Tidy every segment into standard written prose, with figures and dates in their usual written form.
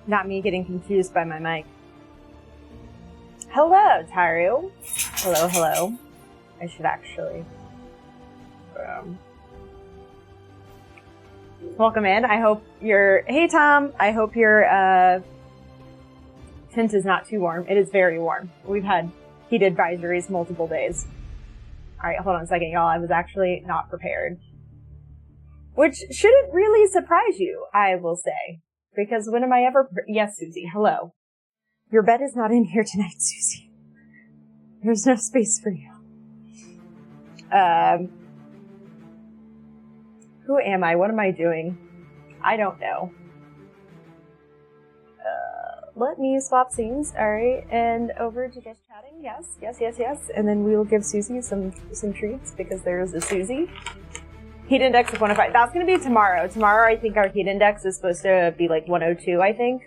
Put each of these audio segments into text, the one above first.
Not me getting confused by my mic. Hello, Taru. Hello, hello. I should actually... welcome in. I hope your... Hey, Tom. I hope your tent is not too warm. It is very warm. We've had heat advisories multiple days. Alright, hold on a second, y'all. I was actually not prepared. Which shouldn't really surprise you, I will say. Because when am I ever... Yes, Susie. Hello. Your bed is not in here tonight, Susie. There's no space for you. Who am I? What am I doing? I don't know. Let me swap scenes. Alright, and over to just chatting. Yes. And then we will give Susie some treats because there is a Susie. Heat index of 105. That's going to be tomorrow. Tomorrow, I think our heat index is supposed to be like 102, I think.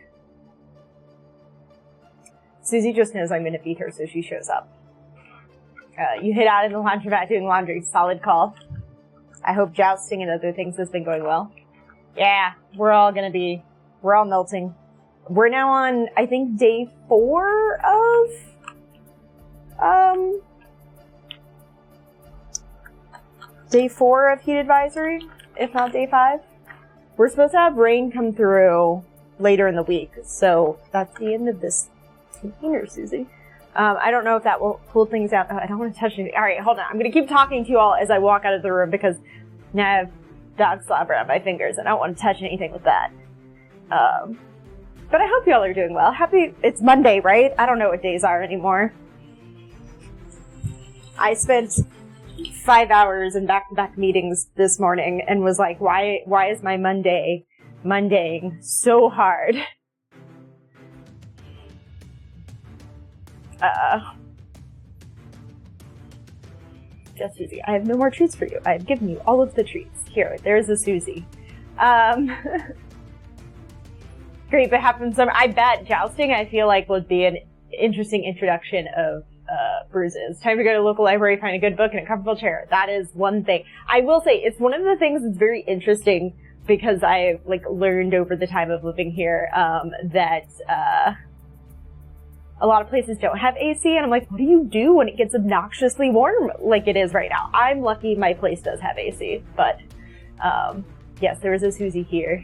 Susie just knows I'm going to beat her, so she shows up. You hid out in the laundromat doing laundry. Solid call. I hope jousting and other things has been going well. Yeah, we're all melting. We're now on, I think, day 4 of, day 4 of heat advisory, if not day 5. We're supposed to have rain come through later in the week, so that's the end of this container, Susie. I don't know if that will cool things down. I don't want to touch anything. Alright, hold on. I'm going to keep talking to you all as I walk out of the room because now I have dog slobber on my fingers and I don't want to touch anything with that. But I hope y'all are doing well. It's Monday, right? I don't know what days are anymore. I spent 5 hours in back-to-back meetings this morning and was like, why is my Mondaying so hard? Just Susie, I have no more treats for you. I have given you all of the treats. Here, there's a Susie. Great, but happens summer. I bet jousting, I feel like, would be an interesting introduction of bruises. Time to go to the local library, find a good book and a comfortable chair. That is one thing. I will say, it's one of the things that's very interesting because I learned over the time of living here that a lot of places don't have AC, and I'm like, what do you do when it gets obnoxiously warm like it is right now? I'm lucky my place does have AC, but yes, there is a Susie here.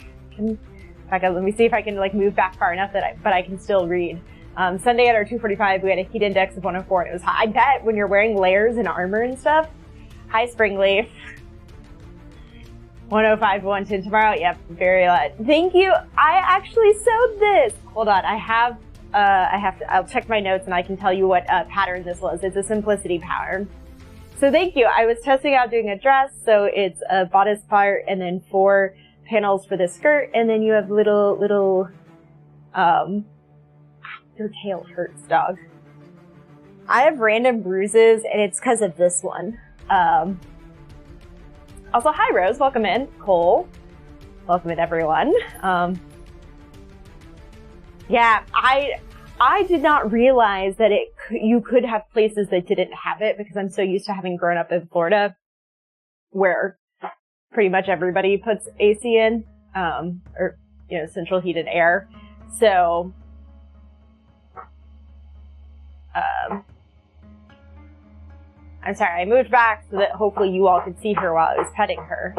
Let me see if I can move back far enough but I can still read. Sunday at our 2:45, we had a heat index of 104, and it was hot. I bet when you're wearing layers and armor and stuff. Hi, Springleaf. 105 to 110 tomorrow. Yep, very light. Thank you. I actually sewed this. Hold on, I'll check my notes and I can tell you what pattern this was. It's a simplicity pattern. So thank you. I was testing out doing a dress, so it's a bodice part and then 4 panels for the skirt, and then you have little your tail hurts, dog. I have random bruises and it's because of this one. Also, hi Rose, welcome in. Cole, welcome in everyone. Yeah, I did not realize that you could have places that didn't have it because I'm so used to having grown up in Florida where pretty much everybody puts AC in, or, central heated air. So, I'm sorry, I moved back so that hopefully you all could see her while I was petting her.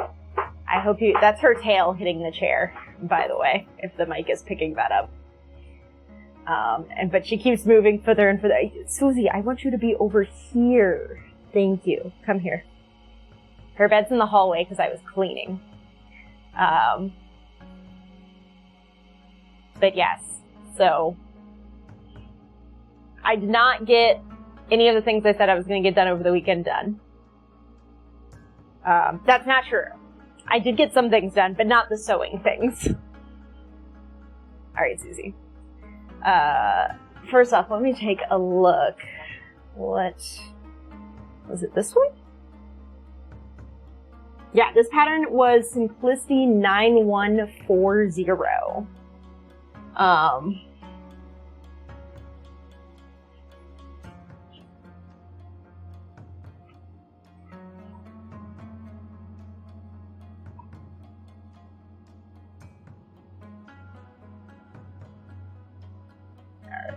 I hope that's her tail hitting the chair, by the way, if the mic is picking that up. But she keeps moving further and further. Susie, I want you to be over here. Thank you. Come here. Her bed's in the hallway because I was cleaning. But yes, so I did not get any of the things I said I was going to get done over the weekend done. That's not true. I did get some things done, but not the sewing things. Alright, Susie. First off, let me take a look. What was it, this one? Yeah, this pattern was Simplicity 9140.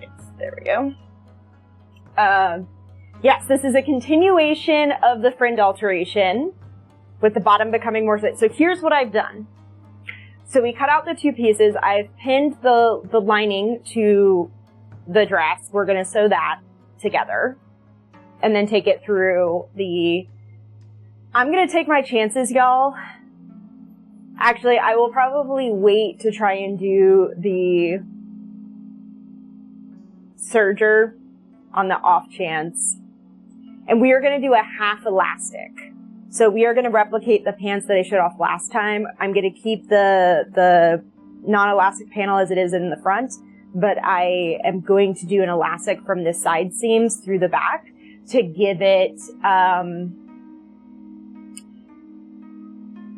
right, there we go. Yes, this is a continuation of the friend alteration, with the bottom becoming more split. So here's what I've done. So we cut out the two pieces. I've pinned the lining to the dress. We're going to sew that together and then take it through I'm going to take my chances, y'all. Actually, I will probably wait to try and do the serger on the off chance. And we are going to do a half elastic. So we are going to replicate the pants that I showed off last time. I'm going to keep the non-elastic panel as it is in the front, but I am going to do an elastic from the side seams through the back to give it,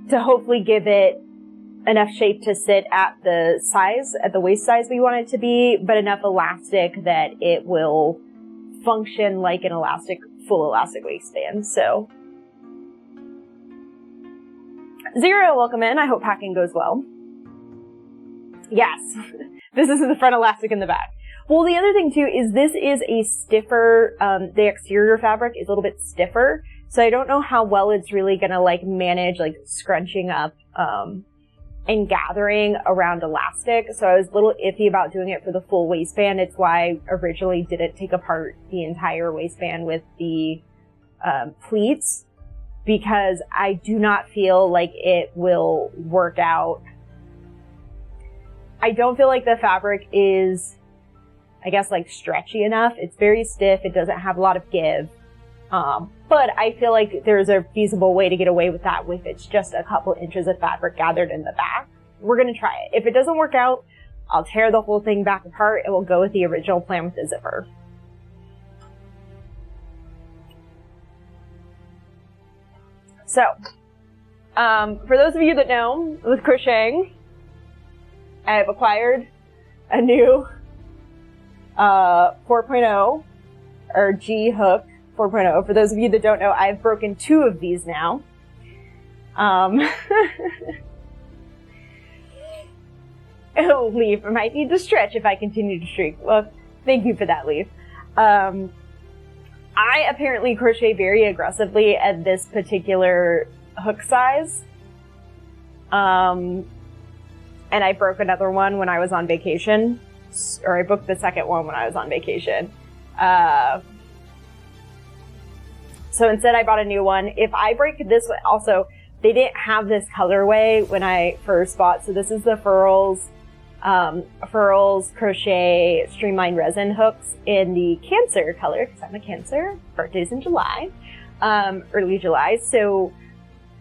to hopefully give it enough shape to sit at the waist size we want it to be, but enough elastic that it will function like an full elastic waistband. So, Zero, welcome in. I hope packing goes well. Yes, this is the front elastic in the back. Well, the other thing too is this is a stiffer, the exterior fabric is a little bit stiffer, so I don't know how well it's really gonna manage scrunching up, and gathering around elastic. So I was a little iffy about doing it for the full waistband. It's why I originally didn't take apart the entire waistband with the pleats, because I do not feel like it will work out. I don't feel like the fabric is, I guess, stretchy enough. It's very stiff. It doesn't have a lot of give. But I feel like there's a feasible way to get away with that if it's just a couple inches of fabric gathered in the back. We're going to try it. If it doesn't work out, I'll tear the whole thing back apart and we'll go with the original plan with the zipper. So, for those of you that know, with crocheting, I have acquired a new 4.0 or G hook 4.0. For those of you that don't know, I've broken 2 of these now. Oh, Leaf, I might need to stretch if I continue to shriek. Well, thank you for that, Leaf. I apparently crochet very aggressively at this particular hook size. And I broke another one when I was on vacation. Or I booked the second one when I was on vacation. So instead I bought a new one. If I break this one, also, they didn't have this colorway when I first bought. So this is the Furls Crochet Streamline Resin hooks in the Cancer color, because I'm a Cancer. Birthday's in July, early July. So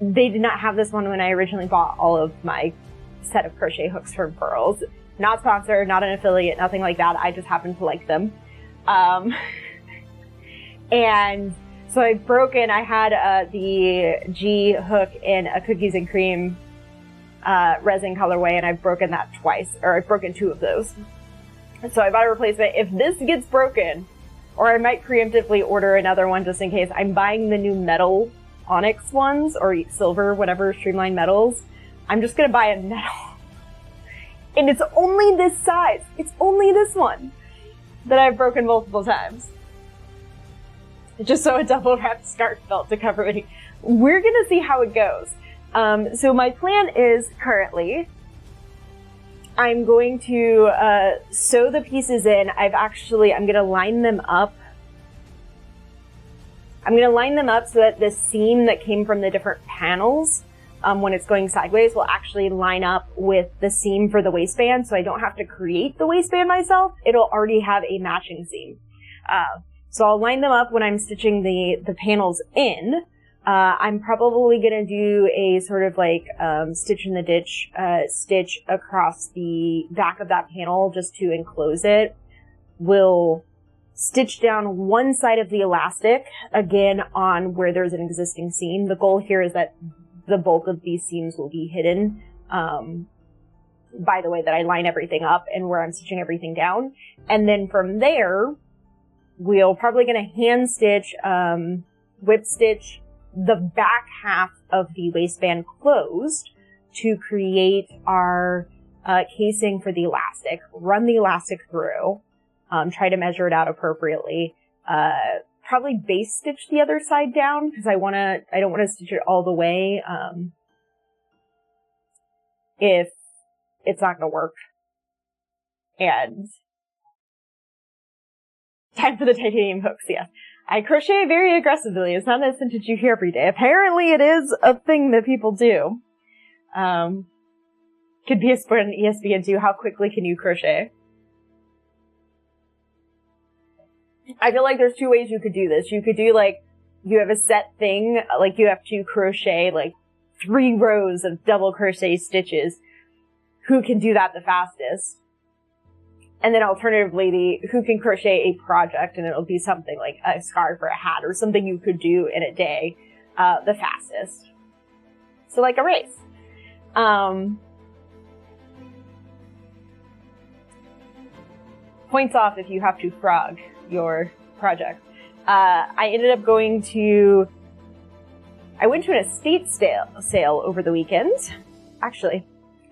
they did not have this one when I originally bought all of my set of crochet hooks from Furls. Not sponsored, not an affiliate, nothing like that. I just happen to like them. And so I had the G hook in a cookies and cream resin colorway, and I've broken that twice, or I've broken 2 of those. So I bought a replacement. If this gets broken, or I might preemptively order another one just in case, I'm buying the new metal onyx ones, or silver, whatever, streamlined metals. I'm just gonna buy a metal. And it's only this size. It's only this one that I've broken multiple times. Just so a double wrapped scarf felt to cover it. We're gonna see how it goes. So my plan is currently, I'm going to sew the pieces in. I'm gonna line them up. I'm gonna line them up so that the seam that came from the different panels, when it's going sideways, will actually line up with the seam for the waistband, so I don't have to create the waistband myself. It'll already have a matching seam. So I'll line them up when I'm stitching the panels in. I'm probably gonna do a sort of stitch in the ditch, stitch across the back of that panel just to enclose it. We'll stitch down one side of the elastic, again on where there's an existing seam. The goal here is that the bulk of these seams will be hidden by the way that I line everything up and where I'm stitching everything down. And then from there, we're probably going to hand stitch, whip stitch the back half of the waistband closed to create our casing for the elastic. Run the elastic through, try to measure it out appropriately. Probably base stitch the other side down because I don't want to stitch it all the way. If it's not going to work. And time for the titanium hooks, yes. I crochet very aggressively. It's not a sentence you hear every day. Apparently it is a thing that people do. Could be a sport on ESPN2. How quickly can you crochet? I feel like there's two ways you could do this. You could do, like, you have a set thing, like you have to crochet, like, 3 rows of double crochet stitches. Who can do that the fastest? And then alternatively, who can crochet a project, and it'll be something like a scarf or a hat or something you could do in a day, the fastest. So like a race. Points off if you have to frog your project. I ended up I went to an estate sale over the weekend. Actually,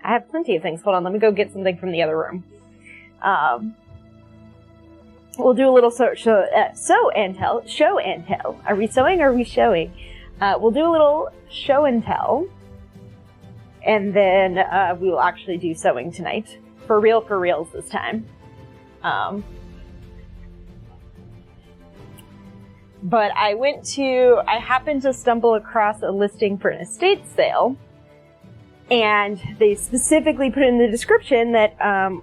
I have plenty of things. Hold on, let me go get something from the other room. We'll do a little show and tell. Are we sewing or are we showing? We'll do a little show and tell. And then we will actually do sewing tonight. For reals this time. But I happened to stumble across a listing for an estate sale. And they specifically put in the description that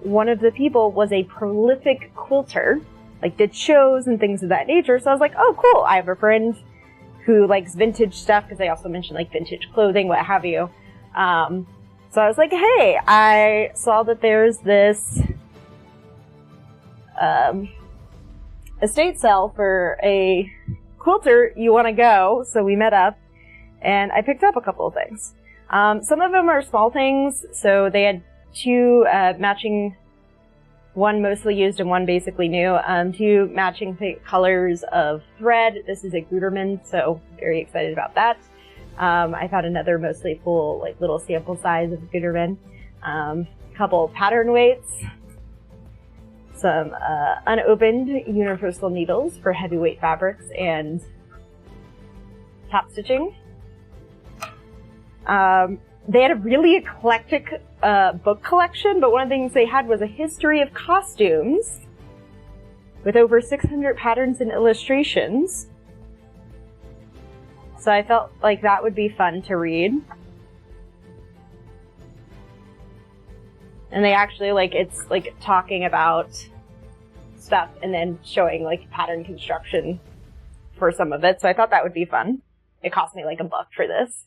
one of the people was a prolific quilter, like did shows and things of that nature. So I was like, oh, cool. I have a friend who likes vintage stuff, because they also mentioned like vintage clothing, what have you. So I was like, hey, I saw that there's this estate sale for a quilter. You want to go? So we met up, and I picked up a couple of things. Some of them are small things, so they had 2 matching, one mostly used and one basically new, 2 matching colors of thread. This is a Gutermann, so very excited about that. I found another mostly full, like little sample size of Gutermann. Couple pattern weights, some unopened universal needles for heavyweight fabrics and top stitching. They had a really eclectic book collection, but one of the things they had was a history of costumes with over 600 patterns and illustrations. So I felt like that would be fun to read. And they actually, like, it's like talking about stuff and then showing like pattern construction for some of it. So I thought that would be fun. It cost me like $1 for this.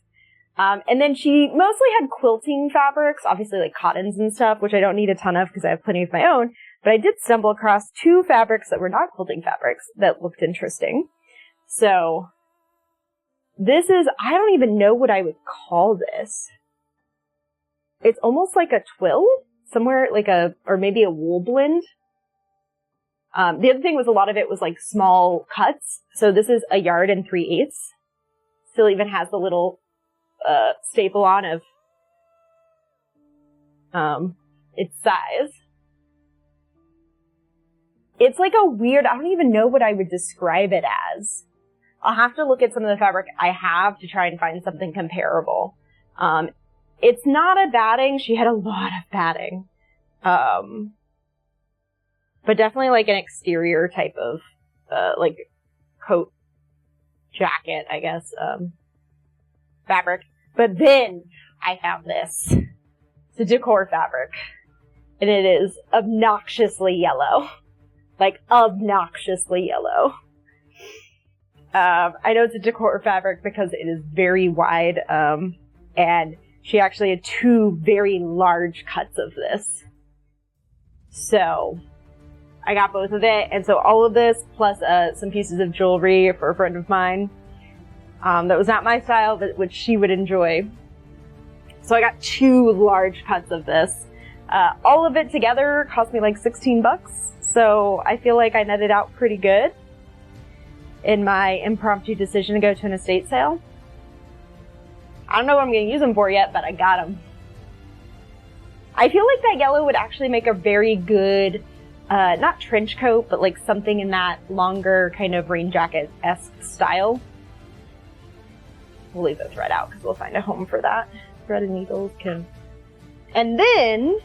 And then she mostly had quilting fabrics, obviously like cottons and stuff, which I don't need a ton of because I have plenty of my own. But I did stumble across 2 fabrics that were not quilting fabrics that looked interesting. So this is, I don't even know what I would call this. It's almost like a twill, somewhere like or maybe a wool blend. The other thing was a lot of it was like small cuts. So this is 1 yard and 3/8. Still even has the little staple on of its size. It's like a weird, I don't even know what I would describe it as. I'll have to look at some of the fabric I have to try and find something comparable. It's not a batting. She had a lot of batting. But definitely like an exterior type of like coat jacket, I guess, fabric. But then I found this. It's a decor fabric. And it is obnoxiously yellow. Like, obnoxiously yellow. I know it's a decor fabric because it is very wide, and she actually had 2 very large cuts of this. So, I got both of it, and so all of this, plus some pieces of jewelry for a friend of mine, that was not my style, but which she would enjoy. So I got 2 large cuts of this. All of it together cost me like $16, so I feel like I netted out pretty good in my impromptu decision to go to an estate sale. I don't know what I'm going to use them for yet, but I got them. I feel like that yellow would actually make a very good not trench coat, but like something in that longer kind of rain jacket-esque style. We'll leave the thread out because we'll find a home for that. Thread and needles can... And then,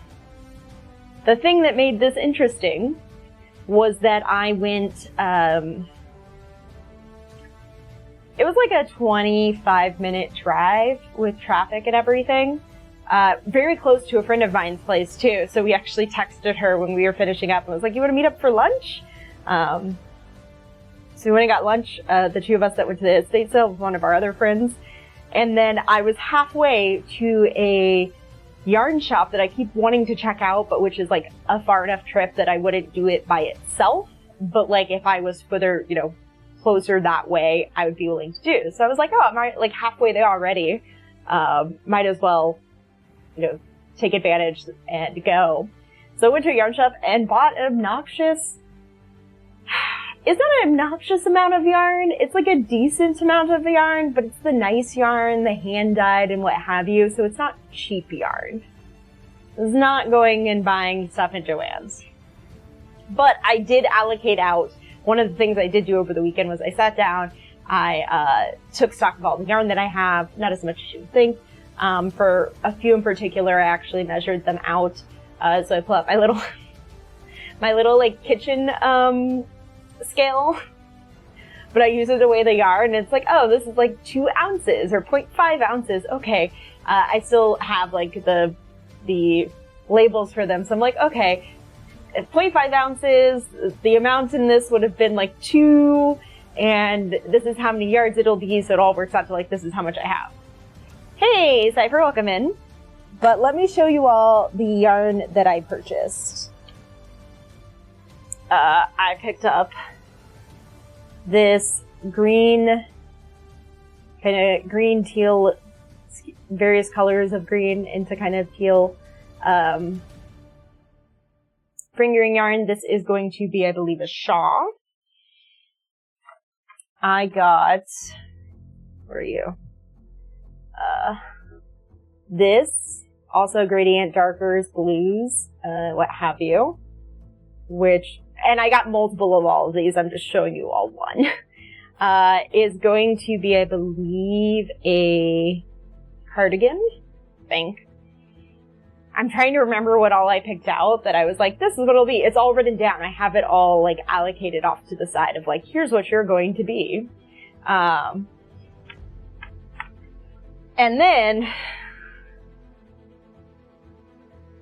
the thing that made this interesting was that I went, it was like a 25-minute drive with traffic and everything. Very close to a friend of mine's place too, so we actually texted her when we were finishing up and was like, you want to meet up for lunch? So we went and got lunch, the two of us that went to the estate sale with one of our other friends. And then I was halfway to a yarn shop that I keep wanting to check out, but which is like a far enough trip that I wouldn't do it by itself. But like if I was further, you know, closer that way, I would be willing to do. So I was like, oh, I'm like halfway there already. Might as well, you know, take advantage and go. So I went to a yarn shop and bought an obnoxious... It's not an obnoxious amount of yarn. It's like a decent amount of yarn, but it's the nice yarn, the hand-dyed and what have you, so it's not cheap yarn. It's not going and buying stuff at Joann's. But I did allocate out. One of the things I did do over the weekend was I sat down, I took stock of all the yarn that I have, not as much as you would think. For a few in particular, I actually measured them out. So I pull up my little like kitchen scale, but I use it to weigh the yarn, and it's like, oh, this is like 2 ounces or 0.5 ounces. Okay, I still have like the labels for them, so I'm like, okay, 0.5 ounces. The amount in this would have been like 2, and this is how many yards it'll be. So it all works out to like this is how much I have. Hey, Cypher, welcome in. But let me show you all the yarn that I purchased. I picked up this green, kind of green teal, various colors of green into kind of teal, fingering yarn. This is going to be, I believe, a shawl. I got, where are you? This, also gradient darkers, blues, what have you, which, and I got multiple of all of these, I'm just showing you all one, is going to be, I believe, a cardigan, I think. I'm trying to remember what all I picked out that I was like, this is what it'll be. It's all written down. I have it all like allocated off to the side of like, here's what you're going to be. And then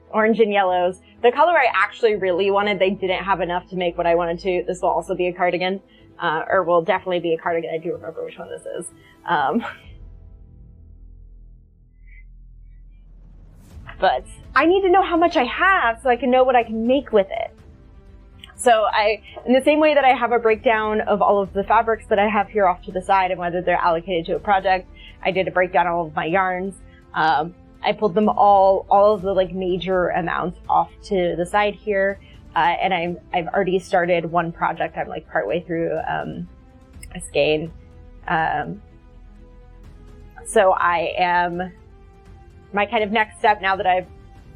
orange and yellows. The color I actually really wanted, they didn't have enough to make what I wanted to. This will also be a cardigan, or will definitely be a cardigan. I do remember which one this is. But I need to know how much I have so I can know what I can make with it. So in the same way that I have a breakdown of all of the fabrics that I have here off to the side and whether they're allocated to a project, I did a breakdown of all of my yarns. I pulled them all of the like major amounts off to the side here. And I've already started one project. I'm like partway through, a skein. So my kind of next step now that I've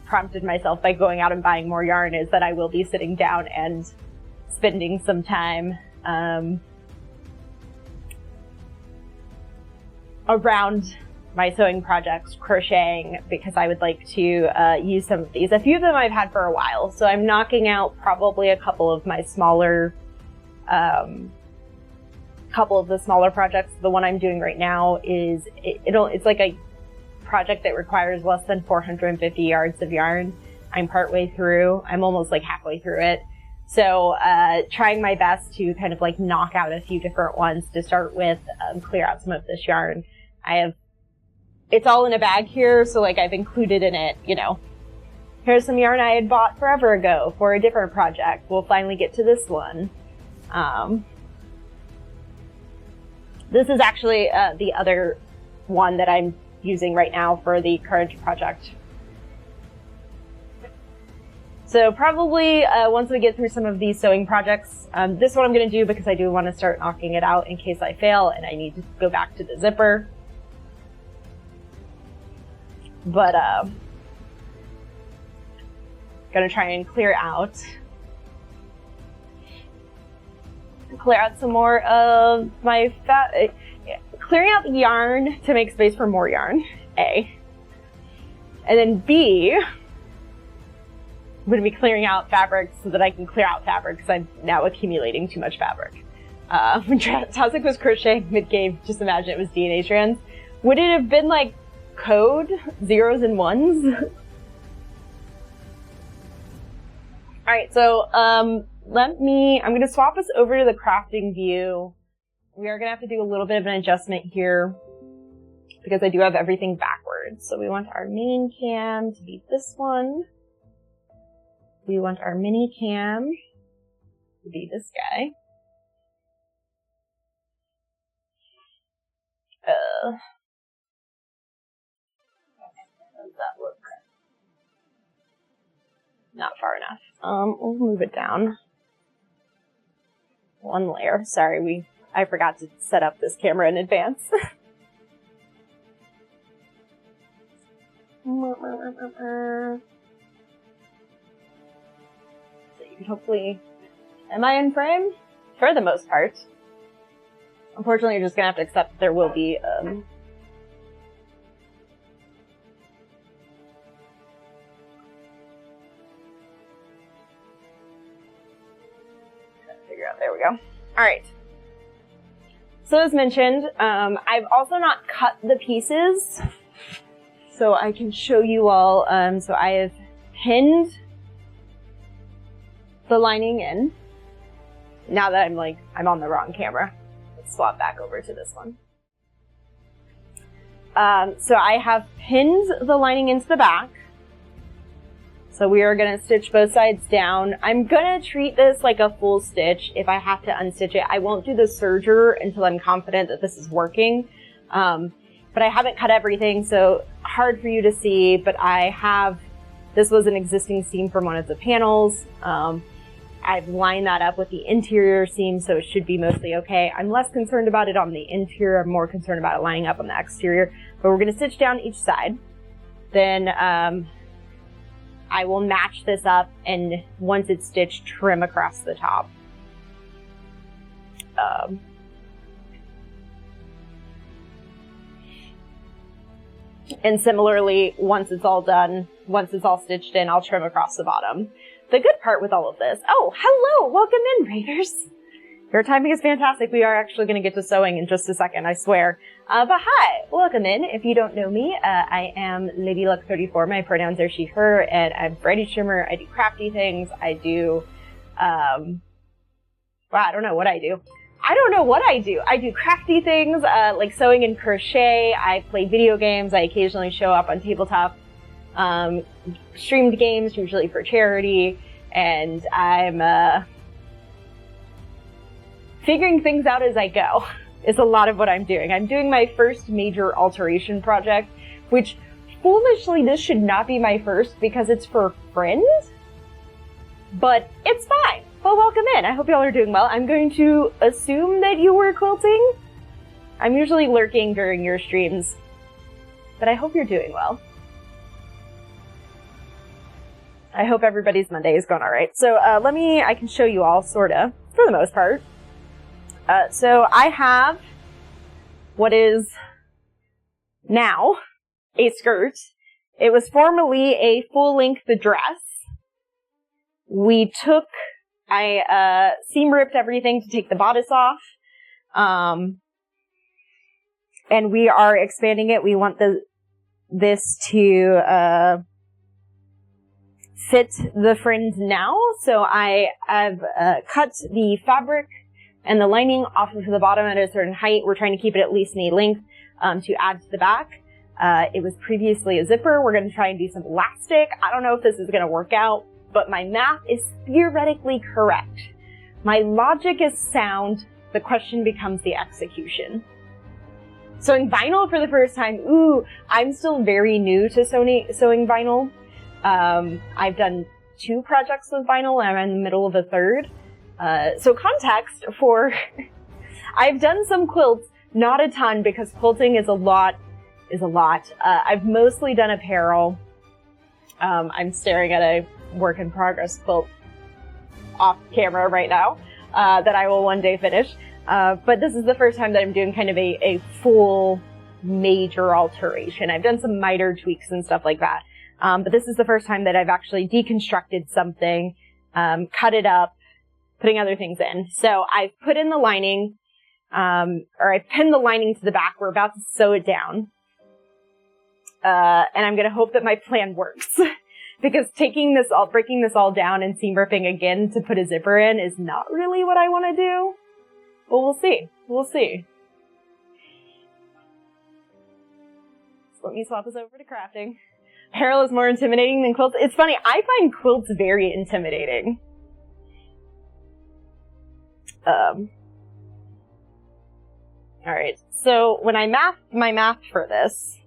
prompted myself by going out and buying more yarn is that I will be sitting down and spending some time, around my sewing projects, crocheting, because I would like to use some of these. A few of them I've had for a while, so I'm knocking out probably a couple of my smaller, couple of the smaller projects. The one I'm doing right now is, it's like a project that requires less than 450 yards of yarn. I'm partway through. I'm almost like halfway through it. So trying my best to kind of like knock out a few different ones to start with, clear out some of this yarn. It's all in a bag here, so like I've included in it, you know, here's some yarn I had bought forever ago for a different project. We'll finally get to this one. This is actually the other one that I'm using right now for the current project. So probably once we get through some of these sewing projects, this one I'm going to do because I do want to start knocking it out in case I fail and I need to go back to the zipper. But gonna try and clear out clear out some more of my clearing out the yarn to make space for more yarn, A. And then B, I'm going to be clearing out fabric so that I can clear out fabric because I'm now accumulating too much fabric. When Tazik was crocheting mid-game, just imagine it was DNA strands. Would it have been like code, zeros and ones? Alright, so I'm going to swap us over to the crafting view. We are going to have to do a little bit of an adjustment here because I do have everything backwards. So we want our main cam to be this one. We want our mini cam to be this guy. How does that look? Not far enough. We'll move it down one layer. Sorry, I forgot to set up this camera in advance. So you can hopefully... Am I in frame? For the most part. Unfortunately, you're just gonna have to accept that there will be, figure out, there we go. Alright. So as mentioned, I've also not cut the pieces, so I can show you all, so I have pinned the lining in. Now that I'm on the wrong camera. Swap back over to this one. So I have pinned the lining into the back. So we are going to stitch both sides down. I'm going to treat this like a full stitch. If I have to unstitch it, I won't do the serger until I'm confident that this is working. But I haven't cut everything, so hard for you to see, but this was an existing seam from one of the panels. I've lined that up with the interior seam, so it should be mostly okay. I'm less concerned about it on the interior. I'm more concerned about it lining up on the exterior. But we're going to stitch down each side. Then I will match this up, and once it's stitched, trim across the top. And similarly, once it's all done, once it's all stitched in, I'll trim across the bottom. The good part with all of this... Oh, hello! Welcome in, Raiders! Your timing is fantastic. We are actually going to get to sewing in just a second, I swear. But hi! Welcome in. If you don't know me, I am LadyLuck34. My pronouns are she, her, and I'm Brady Shimmer. I do crafty things. I do... well, I don't know what I do. I don't know what I do. I do crafty things, like sewing and crochet. I play video games. I occasionally show up on tabletop. Streamed games, usually for charity, and I'm figuring things out as I go, is a lot of what I'm doing. I'm doing my first major alteration project, which, foolishly, this should not be my first because it's for friends, but it's fine. Well, welcome in. I hope y'all are doing well. I'm going to assume that you were quilting. I'm usually lurking during your streams, but I hope you're doing well. I hope everybody's Monday is going all right. So I can show you all, sorta, for the most part. So I have what is now a skirt. It was formerly a full-length dress. I seam ripped everything to take the bodice off. And we are expanding it. We want this to, fit the fringe now, so I have cut the fabric and the lining off of the bottom at a certain height. We're trying to keep it at least knee length to add to the back. It was previously a zipper. We're going to try and do some elastic. I don't know if this is going to work out, but my math is theoretically correct. My logic is sound. The question becomes the execution. Sewing vinyl for the first time. Ooh, I'm still very new to sewing vinyl. I've done 2 projects with vinyl, and I'm in the middle of a 3rd. So context for, I've done some quilts, not a ton, because quilting is a lot. I've mostly done apparel. I'm staring at a work in progress quilt off camera right now. that I will one day finish. But this is the first time that I'm doing kind of a full major alteration. I've done some minor tweaks and stuff like that. But this is the first time that I've actually deconstructed something, cut it up, putting other things in. So I've put in the lining, or I pinned the lining to the back. We're about to sew it down. And I'm going to hope that my plan works. Because breaking this all down and seam ripping again to put a zipper in is not really what I want to do. But we'll see. We'll see. So let me swap this over to crafting. Apparel is more intimidating than quilts. It's funny, I find quilts very intimidating. Alright, so when I mapped my math for this,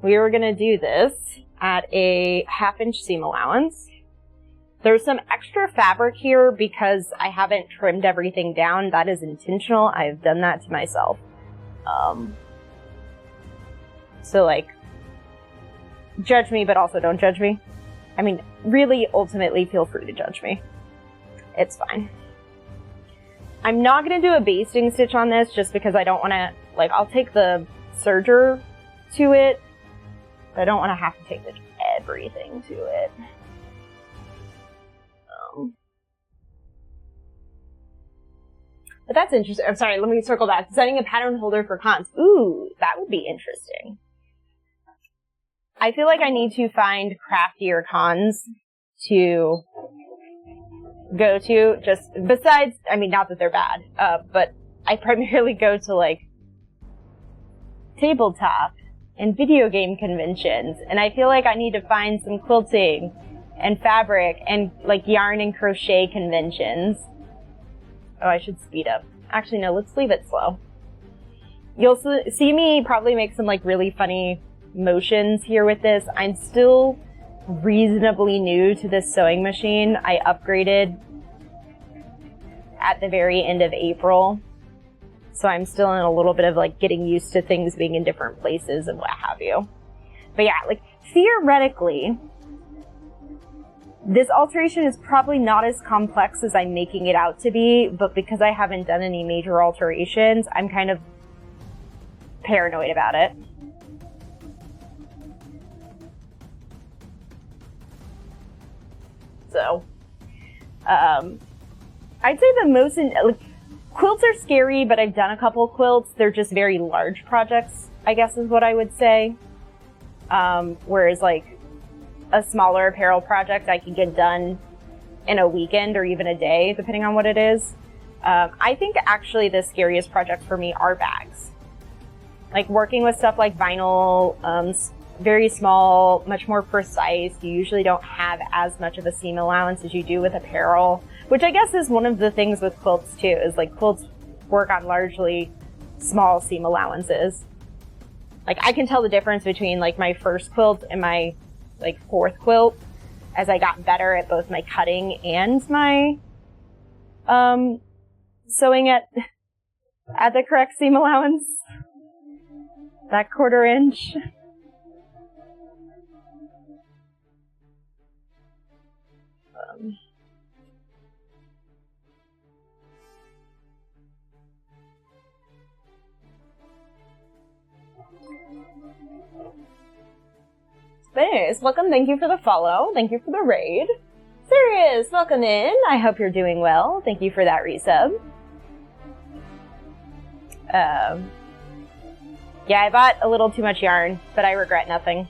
we were gonna do this at a 1/2 inch seam allowance. There's some extra fabric here because I haven't trimmed everything down. That is intentional. I've done that to myself. So like, judge me, but also don't judge me. I mean, really, ultimately, feel free to judge me. It's fine. I'm not going to do a basting stitch on this just because I don't want to, like, I'll take the serger to it, but I don't want to have to take everything to it. But that's interesting. I'm sorry, let me circle back. Designing a pattern holder for cons. Ooh, that would be interesting. I feel like I need to find craftier cons to go to, just besides, I mean, not that they're bad, but I primarily go to, like, tabletop and video game conventions, and I feel like I need to find some quilting and fabric and, like, yarn and crochet conventions. Oh, I should speed up. Actually, no, let's leave it slow. You'll see me probably make some, like, really funny motions here with this. I'm still reasonably new to this sewing machine. I upgraded at the very end of April, so I'm still in a little bit of, like, getting used to things being in different places and what have you. But yeah, like, theoretically, this alteration is probably not as complex as I'm making it out to be, but because I haven't done any major alterations, I'm kind of paranoid about it. So, I'd say the most, like, quilts are scary, but I've done a couple quilts. They're just very large projects, I guess is what I would say. Whereas, like, a smaller apparel project I can get done in a weekend or even a day, depending on what it is. I think actually the scariest projects for me are bags. Like, working with stuff like vinyl, very small, much more precise. You usually don't have as much of a seam allowance as you do with apparel, which I guess is one of the things with quilts too, is like quilts work on largely small seam allowances. Like, I can tell the difference between, like, my first quilt and my, like, fourth quilt as I got better at both my cutting and my sewing at the correct seam allowance. That 1/4 inch. Sirius, welcome. Thank you for the follow. Thank you for the raid. Sirius, welcome in. I hope you're doing well. Thank you for that resub. Yeah, I bought a little too much yarn, but I regret nothing.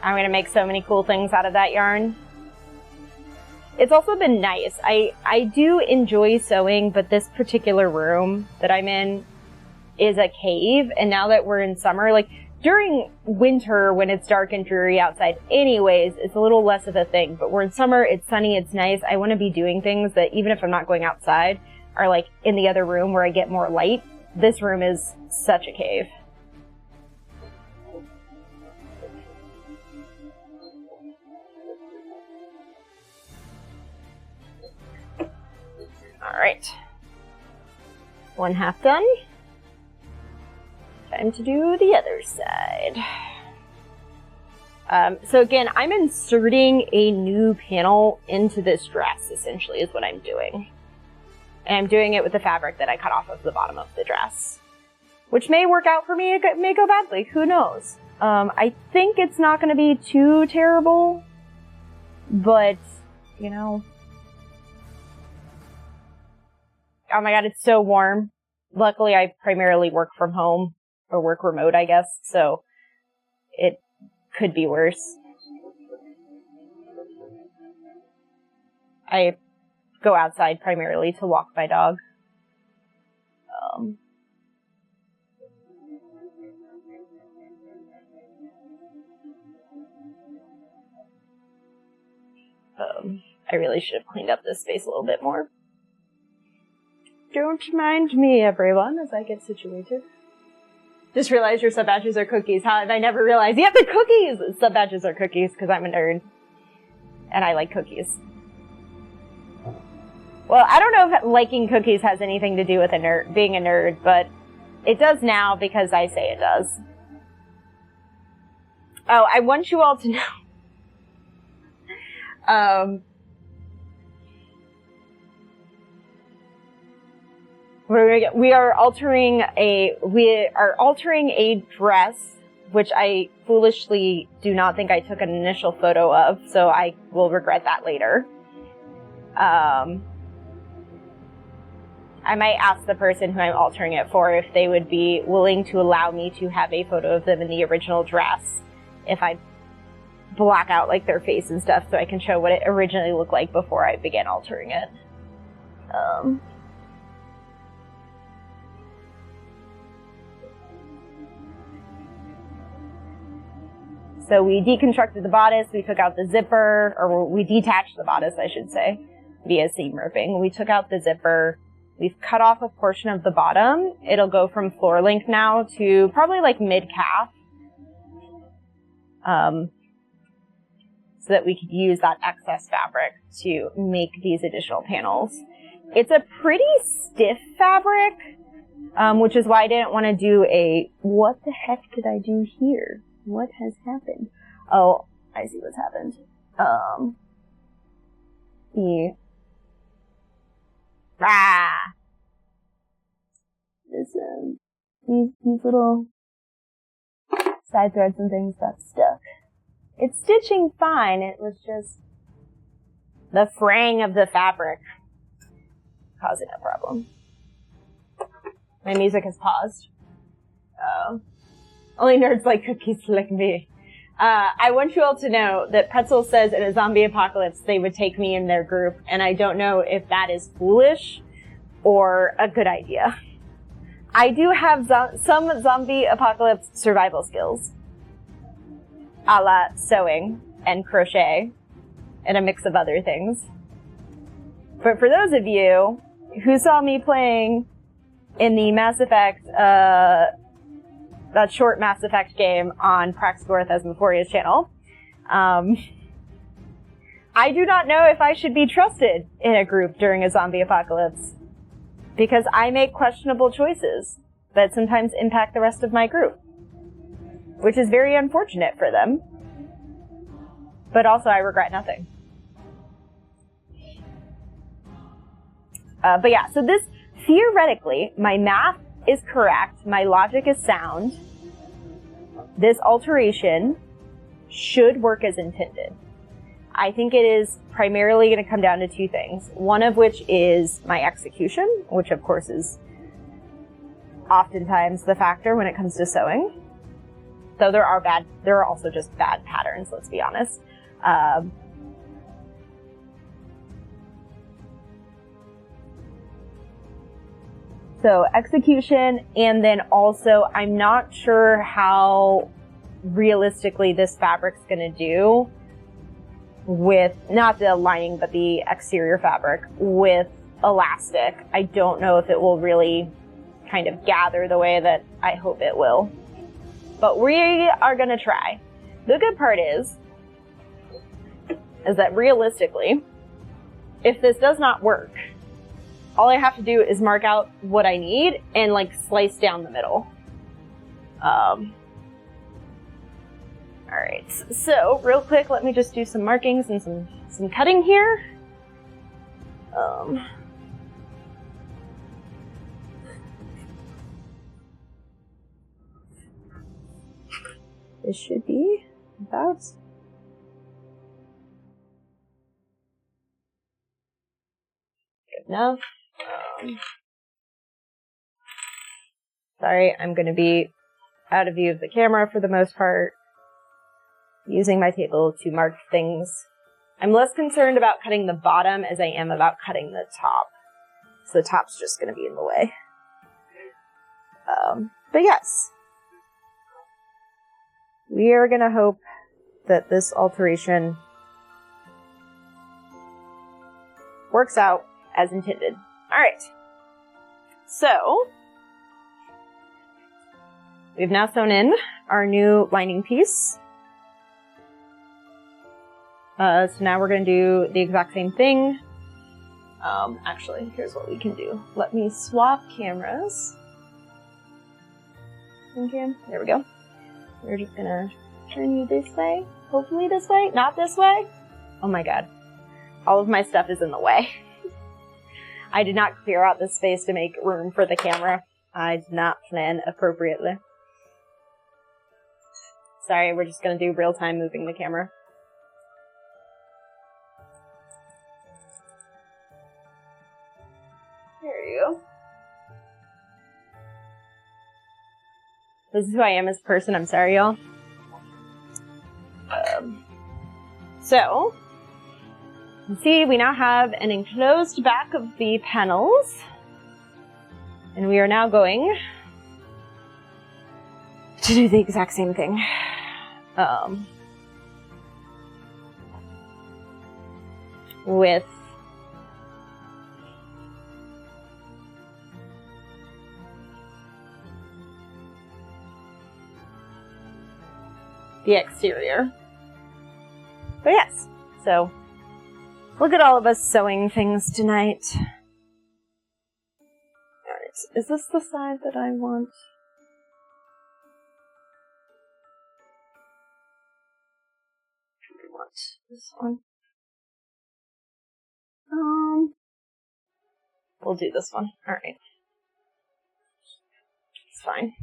I'm going to make so many cool things out of that yarn. It's also been nice. I do enjoy sewing, but this particular room that I'm in is a cave, and now that we're in summer, like, during winter when it's dark and dreary outside anyways, it's a little less of a thing, but we're in summer, it's sunny, it's nice. I want to be doing things that, even if I'm not going outside, are, like, in the other room where I get more light. This room is such a cave. Alright. 1/2 done. Time to do the other side. So again, I'm inserting a new panel into this dress, essentially, is what I'm doing. And I'm doing it with the fabric that I cut off of the bottom of the dress. Which may work out for me, it may go badly, who knows? I think it's not going to be too terrible, but, you know. Oh my god, it's so warm. Luckily, I primarily work from home, or work remote, I guess, so it could be worse. I go outside primarily to walk my dog. I really should have cleaned up this space a little bit more. Don't mind me, everyone, as I get situated. Just realized your sub-badges are cookies. How did I never realize? Yeah, they're cookies! Sub-badges are cookies, because I'm a nerd. And I like cookies. Well, I don't know if liking cookies has anything to do with being a nerd, but it does now because I say it does. Oh, I want you all to know. We are altering a dress, which I foolishly do not think I took an initial photo of, so I will regret that later. I might ask the person who I'm altering it for if they would be willing to allow me to have a photo of them in the original dress, if I black out like their face and stuff so I can show what it originally looked like before I began altering it. So we deconstructed the bodice, we took out the zipper, or we detached the bodice, I should say, via seam ripping. We took out the zipper. We've cut off a portion of the bottom. It'll go from floor length now to probably like mid-calf. So that we could use that excess fabric to make these additional panels. It's a pretty stiff fabric, which is why I didn't want to do a, what the heck did I do here? What has happened? Oh, I see what's happened. These little side threads and things got stuck. It's stitching fine, it was just the fraying of the fabric causing a problem. My music has paused. Only nerds like cookies like me. I want you all to know that Pretzel says in a zombie apocalypse they would take me in their group, and I don't know if that is foolish or a good idea. I do have some zombie apocalypse survival skills, a la sewing and crochet and a mix of other things. But for those of you who saw me playing in the Mass Effect, that short Mass Effect game on Praxgorth Asmophoria's channel, I do not know if I should be trusted in a group during a zombie apocalypse, because I make questionable choices that sometimes impact the rest of my group, which is very unfortunate for them, but also I regret nothing. But yeah, so this, theoretically, my math is correct, my logic is sound. This alteration should work as intended. I think it is primarily going to come down to two things. One of which is my execution, which of course is oftentimes the factor when it comes to sewing. Though there are also just bad patterns, let's be honest. So execution, and then also I'm not sure how realistically this fabric's gonna do with, not the lining, but the exterior fabric with elastic. I don't know if it will really kind of gather the way that I hope it will. But we are gonna try. The good part is that realistically, if this does not work, all I have to do is mark out what I need and like slice down the middle. Alright, so real quick, let me just do some markings and some cutting here. This should be about good enough. Sorry, I'm going to be out of view of the camera for the most part, using my table to mark things. I'm less concerned about cutting the bottom as I am about cutting the top. So the top's just going to be in the way. But yes. We are going to hope that this alteration works out as intended. Alright. So, we've now sewn in our new lining piece. So now we're going to do the exact same thing. Actually, here's what we can do. Let me swap cameras. Okay, there we go. We're just going to turn you this way. Hopefully this way. Not this way. Oh my god. All of my stuff is in the way. I did not clear out this space to make room for the camera. I did not plan appropriately. Sorry, we're just going to do real-time moving the camera. There you go. This is who I am as a person. I'm sorry, y'all. So, you see, we now have an enclosed back of the panels. And we are now going to do the exact same thing. With the exterior. But yes, so look at all of us sewing things tonight. Alright, is this the side that I want? I want this one. We'll do this one. Alright. It's fine.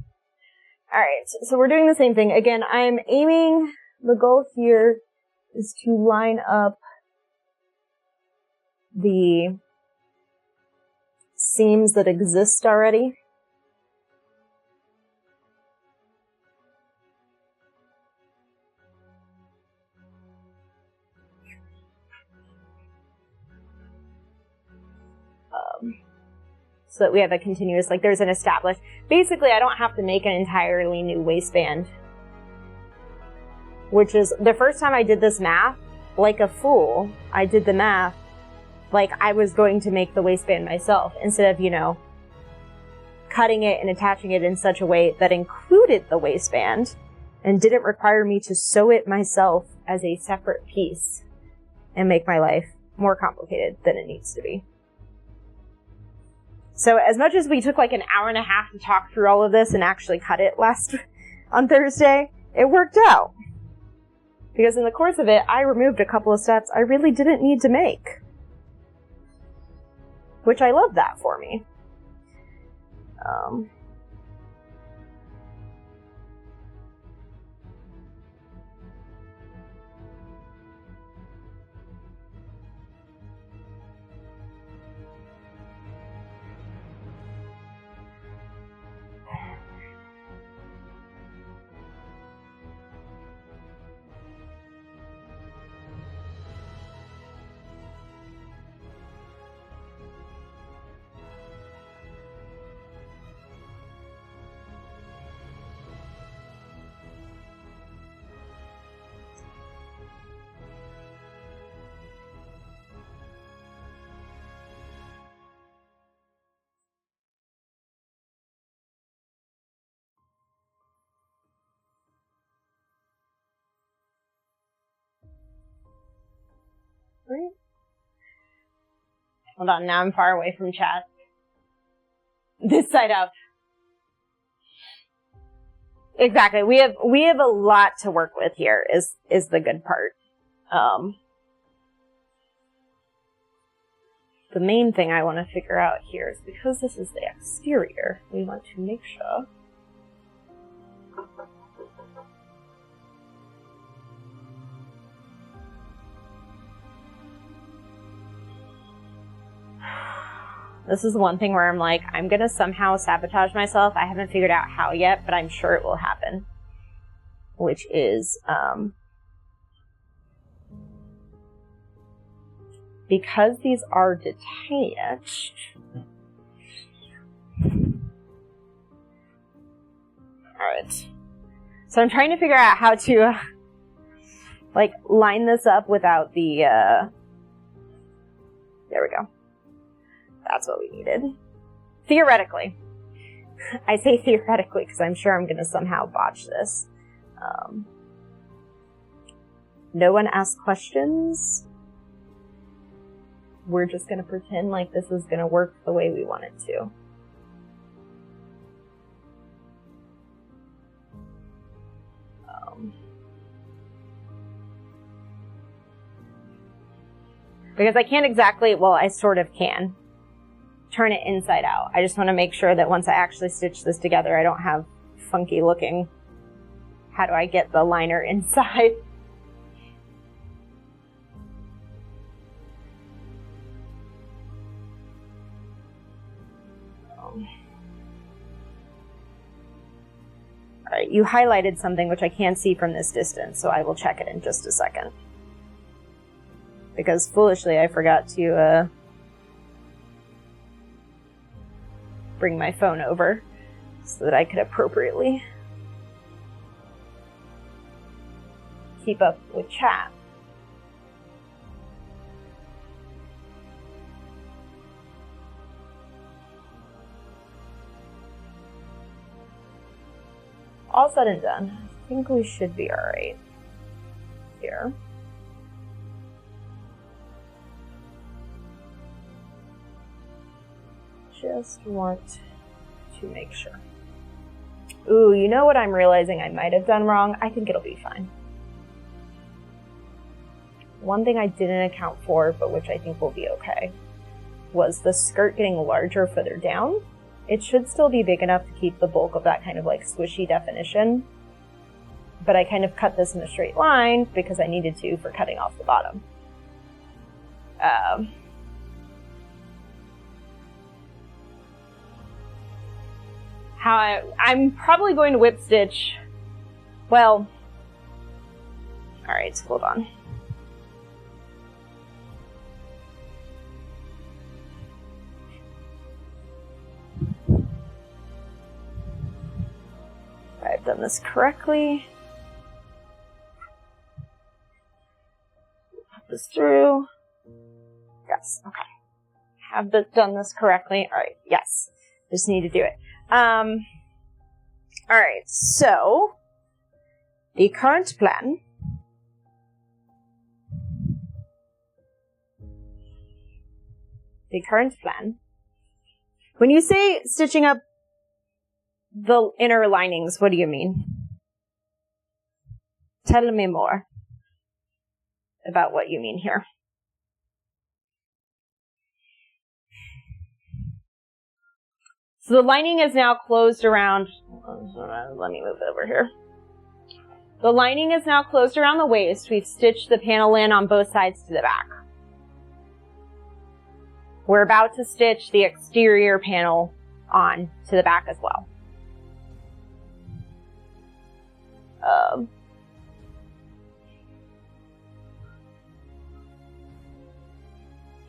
Alright, so we're doing the same thing. Again, I'm aiming, the goal here is to line up the seams that exist already. So that we have a continuous, like there's an established, basically I don't have to make an entirely new waistband. Which is, the first time I did this math, like a fool, I did the math like I was going to make the waistband myself, instead of, you know, cutting it and attaching it in such a way that included the waistband and didn't require me to sew it myself as a separate piece and make my life more complicated than it needs to be. So as much as we took like an hour and a half to talk through all of this and actually cut it on Thursday, it worked out. Because in the course of it, I removed a couple of steps I really didn't need to make. Which I love that for me. Right? Hold on, now I'm far away from chat. This side up. Exactly. We have a lot to work with here is the good part. The main thing I want to figure out here is because this is the exterior, we want to make sure this is one thing where I'm like, I'm gonna somehow sabotage myself. I haven't figured out how yet, but I'm sure it will happen. Which is, because these are detached, alright. So I'm trying to figure out how to, like, line this up without the, there we go. That's what we needed. Theoretically. I say theoretically because I'm sure I'm going to somehow botch this. No one asked questions. We're just going to pretend like this is going to work the way we want it to. Because I can't exactly, well, I sort of can turn it inside out. I just want to make sure that once I actually stitch this together, I don't have funky looking. How do I get the liner inside? Alright, you highlighted something which I can't see from this distance, so I will check it in just a second. Because foolishly I forgot to bring my phone over so that I could appropriately keep up with chat. All said and done, I think we should be alright here. Just want to make sure. Ooh, you know what I'm realizing I might have done wrong? I think it'll be fine. One thing I didn't account for, but which I think will be okay, was the skirt getting larger further down. It should still be big enough to keep the bulk of that kind of like swishy definition. But I kind of cut this in a straight line because I needed to for cutting off the bottom. I'm probably going to whip stitch. Well, alright, hold on. I've done this correctly. Put this through. Yes, okay. Have done this correctly. Alright, yes. Just need to do it. Alright, so the current plan when you say stitching up the inner linings, what do you mean? Tell me more about what you mean here. So the lining is now closed around, let me move it over here. The lining is now closed around the waist. We've stitched the panel in on both sides to the back. We're about to stitch the exterior panel on to the back as well.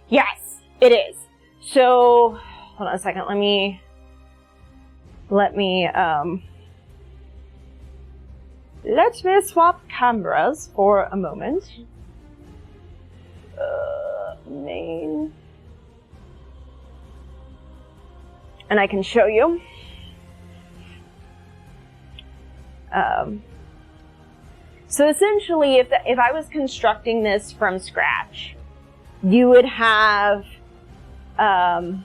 Yes, it is. So, hold on a second, let me swap cameras for a moment. Main. And I can show you. So essentially, if I was constructing this from scratch, you would have, sorry,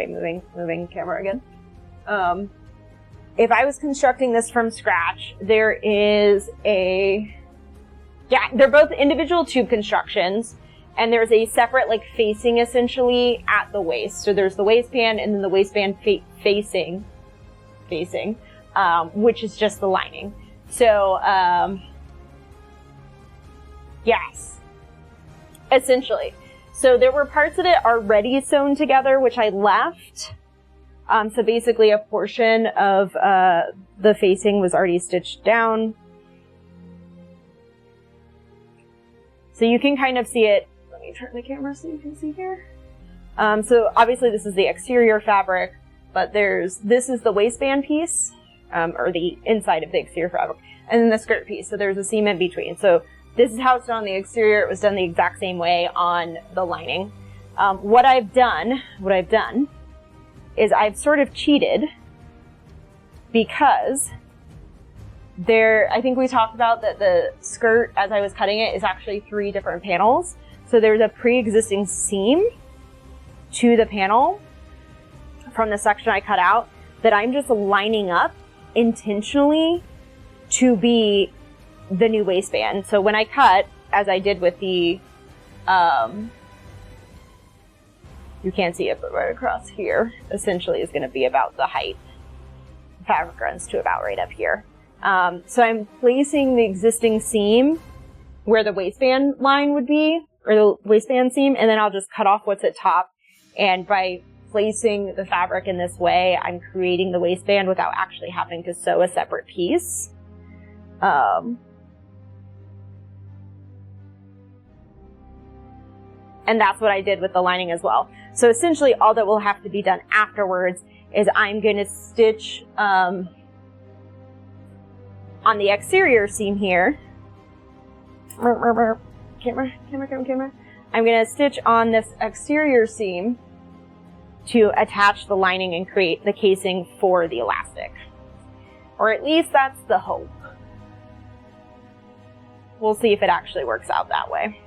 moving camera again. If I was constructing this from scratch, there is they're both individual tube constructions, and there's a separate, like, facing, essentially, at the waist. So there's the waistband, and then the waistband facing, which is just the lining. So, yes, essentially. So there were parts of it already sewn together, which I left. So basically a portion of the facing was already stitched down. So you can kind of see it. Let me turn the camera so you can see here. So obviously this is the exterior fabric, but this is the waistband piece, or the inside of the exterior fabric, and then the skirt piece. So there's a seam in between. So this is how it's done on the exterior. It was done the exact same way on the lining. What I've done is I've sort of cheated, because I think we talked about that the skirt, as I was cutting it, is actually 3 different panels. So there's a pre-existing seam to the panel from the section I cut out that I'm just lining up intentionally to be the new waistband. So when I cut, as I did with the, you can't see it, but right across here, essentially is going to be about the height. The fabric runs to about right up here. So I'm placing the existing seam where the waistband line would be, or the waistband seam, and then I'll just cut off what's at top. And by placing the fabric in this way, I'm creating the waistband without actually having to sew a separate piece. And that's what I did with the lining as well. So essentially all that will have to be done afterwards is I'm going to stitch on the exterior seam here. Camera. I'm going to stitch on this exterior seam to attach the lining and create the casing for the elastic. Or at least that's the hope. We'll see if it actually works out that way.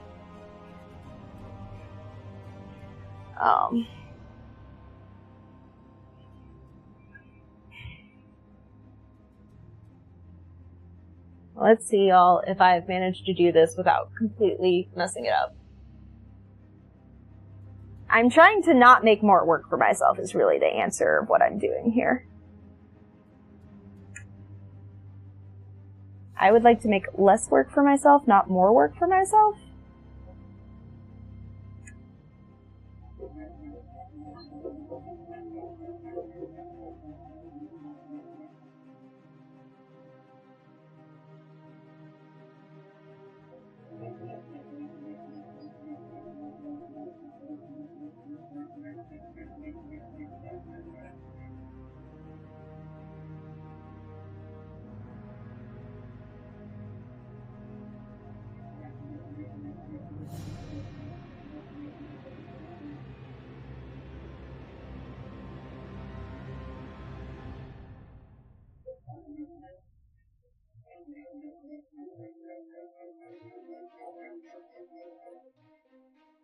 Let's see, y'all, if I've managed to do this without completely messing it up. I'm trying to not make more work for myself is really the answer of what I'm doing here. I would like to make less work for myself, not more work for myself.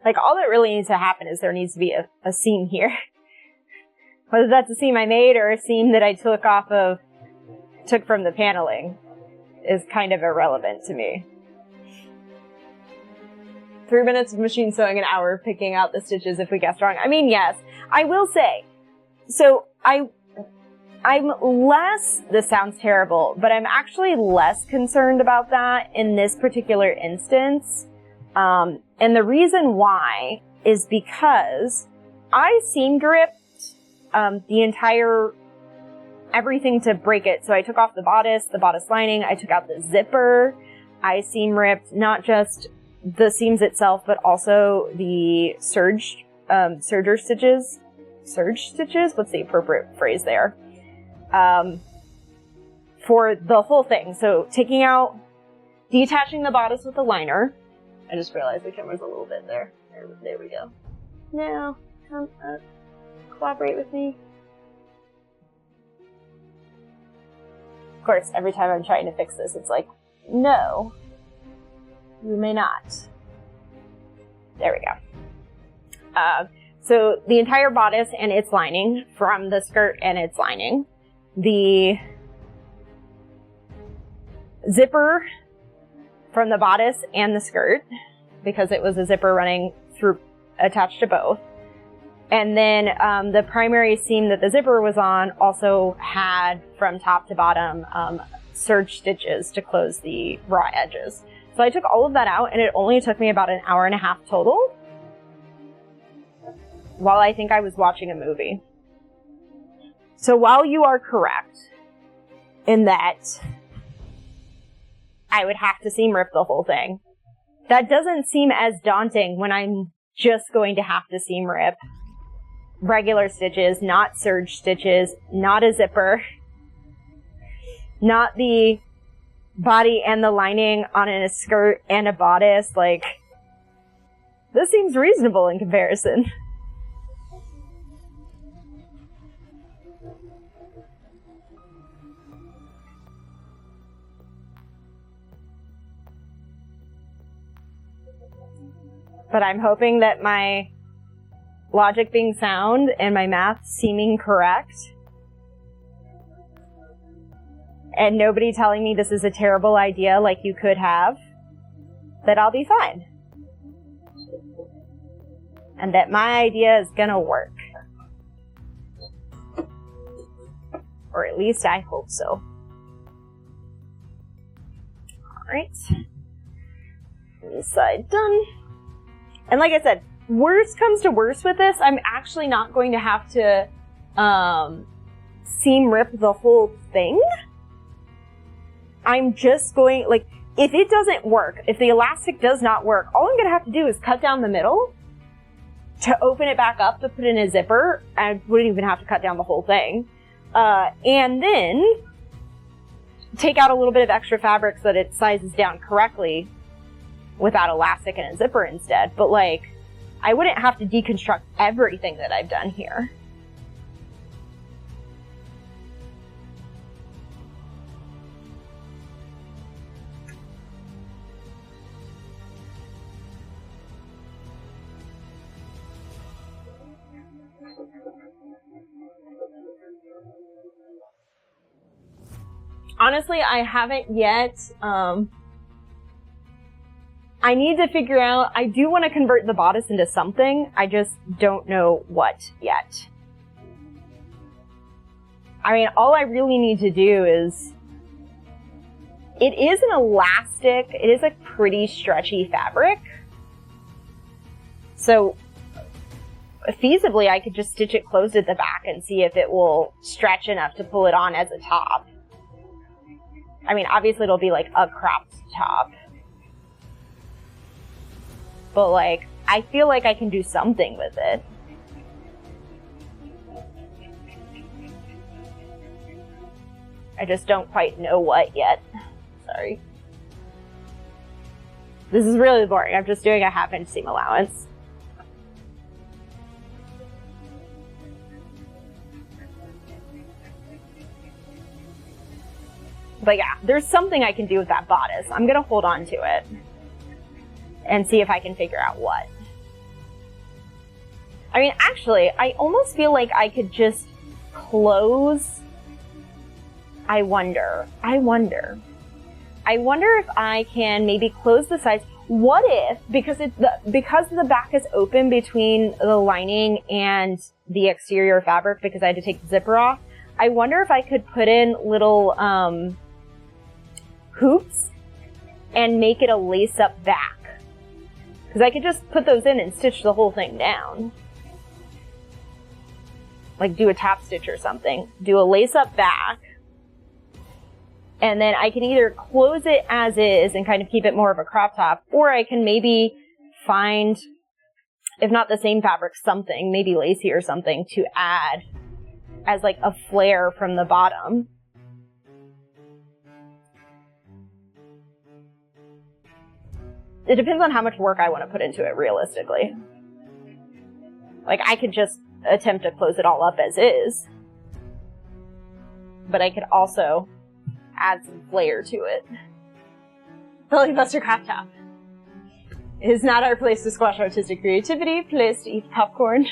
Like, all that really needs to happen is there needs to be a seam here. Whether that's a seam I made or a seam that I took from the paneling is kind of irrelevant to me. 3 minutes of machine sewing, an hour of picking out the stitches if we guessed wrong. I mean, yes. I will say, so I'm less, this sounds terrible, but I'm actually less concerned about that in this particular instance. And the reason why is because I seam gripped the entire everything to break it. So I took off the bodice lining, I took out the zipper, I seam ripped not just the seams itself, but also the serge stitches. What's the appropriate phrase there? For the whole thing. So detaching the bodice with the liner. I just realized the camera's a little bit there. There we go. Now, come up. Cooperate with me. Of course, every time I'm trying to fix this, it's like, no, you may not. There we go. So the entire bodice and its lining, from the skirt and its lining, the zipper from the bodice and the skirt, because it was a zipper running through, attached to both. And then the primary seam that the zipper was on also had, from top to bottom, serge stitches to close the raw edges. So I took all of that out, and it only took me about an hour and a half total, while I think I was watching a movie. So while you are correct in that I would have to seam rip the whole thing, that doesn't seem as daunting when I'm just going to have to seam rip regular stitches, not serge stitches, not a zipper, not the body and the lining on a skirt and a bodice. Like, this seems reasonable in comparison. But I'm hoping that my logic being sound and my math seeming correct, and nobody telling me this is a terrible idea like you could have, that I'll be fine. And that my idea is gonna work. Or at least I hope so. Alright. This side done. And like I said, worst comes to worst with this, I'm actually not going to have to seam rip the whole thing. I'm just going, like, if it doesn't work, if the elastic does not work, all I'm going to have to do is cut down the middle to open it back up to put in a zipper. I wouldn't even have to cut down the whole thing. And then take out a little bit of extra fabric so that it sizes down correctly without elastic and a zipper instead. But, like, I wouldn't have to deconstruct everything that I've done here. Honestly, I haven't yet, I need to figure out, I do want to convert the bodice into something, I just don't know what yet. I mean, all I really need to do is, it is an elastic, it is a pretty stretchy fabric, so feasibly I could just stitch it closed at the back and see if it will stretch enough to pull it on as a top. I mean, obviously it'll be like a cropped top. But, like, I feel like I can do something with it. I just don't quite know what yet. Sorry. This is really boring. I'm just doing a half-inch seam allowance. But yeah, there's something I can do with that bodice. I'm gonna hold on to it and see if I can figure out what. I mean, actually, I almost feel like I could just close. I wonder if I can maybe close the sides. What if, because the back is open between the lining and the exterior fabric because I had to take the zipper off, I wonder if I could put in little hoops and make it a lace-up back. Because I could just put those in and stitch the whole thing down. Like do a top stitch or something. Do a lace-up back. And then I can either close it as is and kind of keep it more of a crop top, or I can maybe find, if not the same fabric, something, maybe lacy or something, to add as like a flare from the bottom. It depends on how much work I want to put into it, realistically. Like, I could just attempt to close it all up as is. But I could also add some flair to it. Belly Buster Crop Top. It is not our place to squash artistic creativity, place to eat popcorn.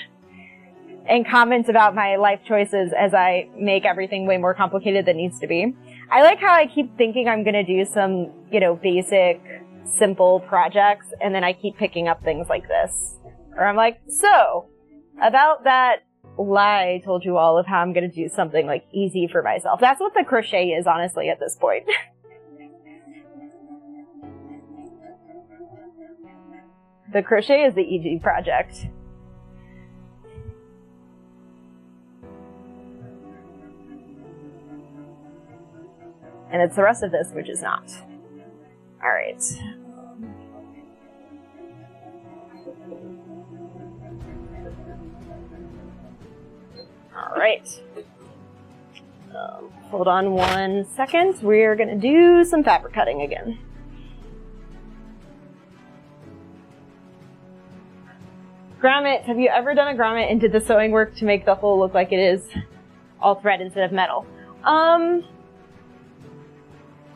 and comments about my life choices as I make everything way more complicated than it needs to be. I like how I keep thinking I'm going to do some, basic, simple projects, and then I keep picking up things like this. Or I'm like, so, about that lie I told you all of how I'm going to do something, like, easy for myself. That's what the crochet is, honestly, at this point. The crochet is the easy project. And it's the rest of this which is not. Alright. Alright. Hold on 1 second. We're going to do some fabric cutting again. Grommet, have you ever done a grommet and did the sewing work to make the hole look like it is all thread instead of metal?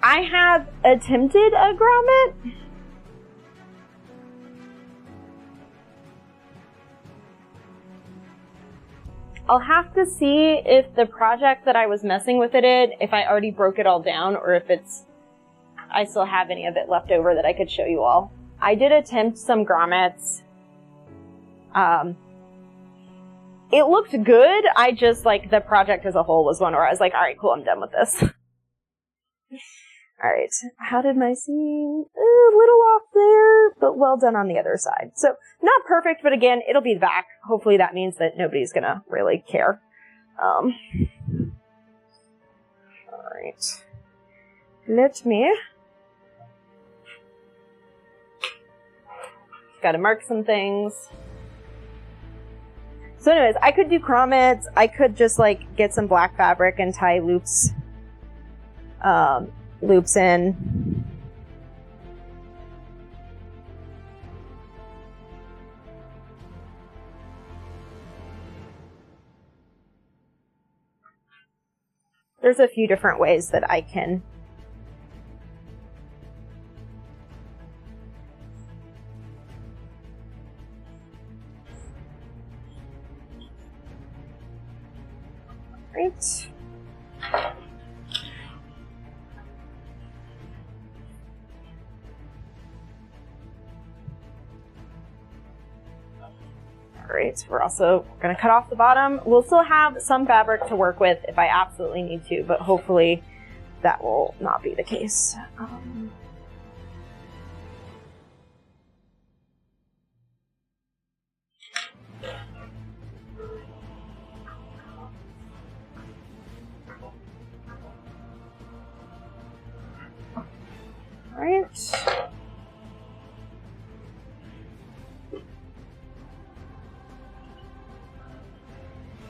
I have attempted a grommet. I'll have to see if the project that I was messing with it in, if I already broke it all down, or if I still have any of it left over that I could show you all. I did attempt some grommets. It looked good. I just, the project as a whole was one where I was like, alright, cool, I'm done with this. Alright, how did my seam? A little off there, but well done on the other side. So, not perfect, but again, it'll be back. Hopefully that means that nobody's gonna really care. Alright. Let me... Gotta mark some things. So anyways, I could do grommets. I could just, get some black fabric and tie loops in. There's a few different ways that I can right. Alright, we're also going to cut off the bottom. We'll still have some fabric to work with if I absolutely need to, but hopefully that will not be the case. Alright.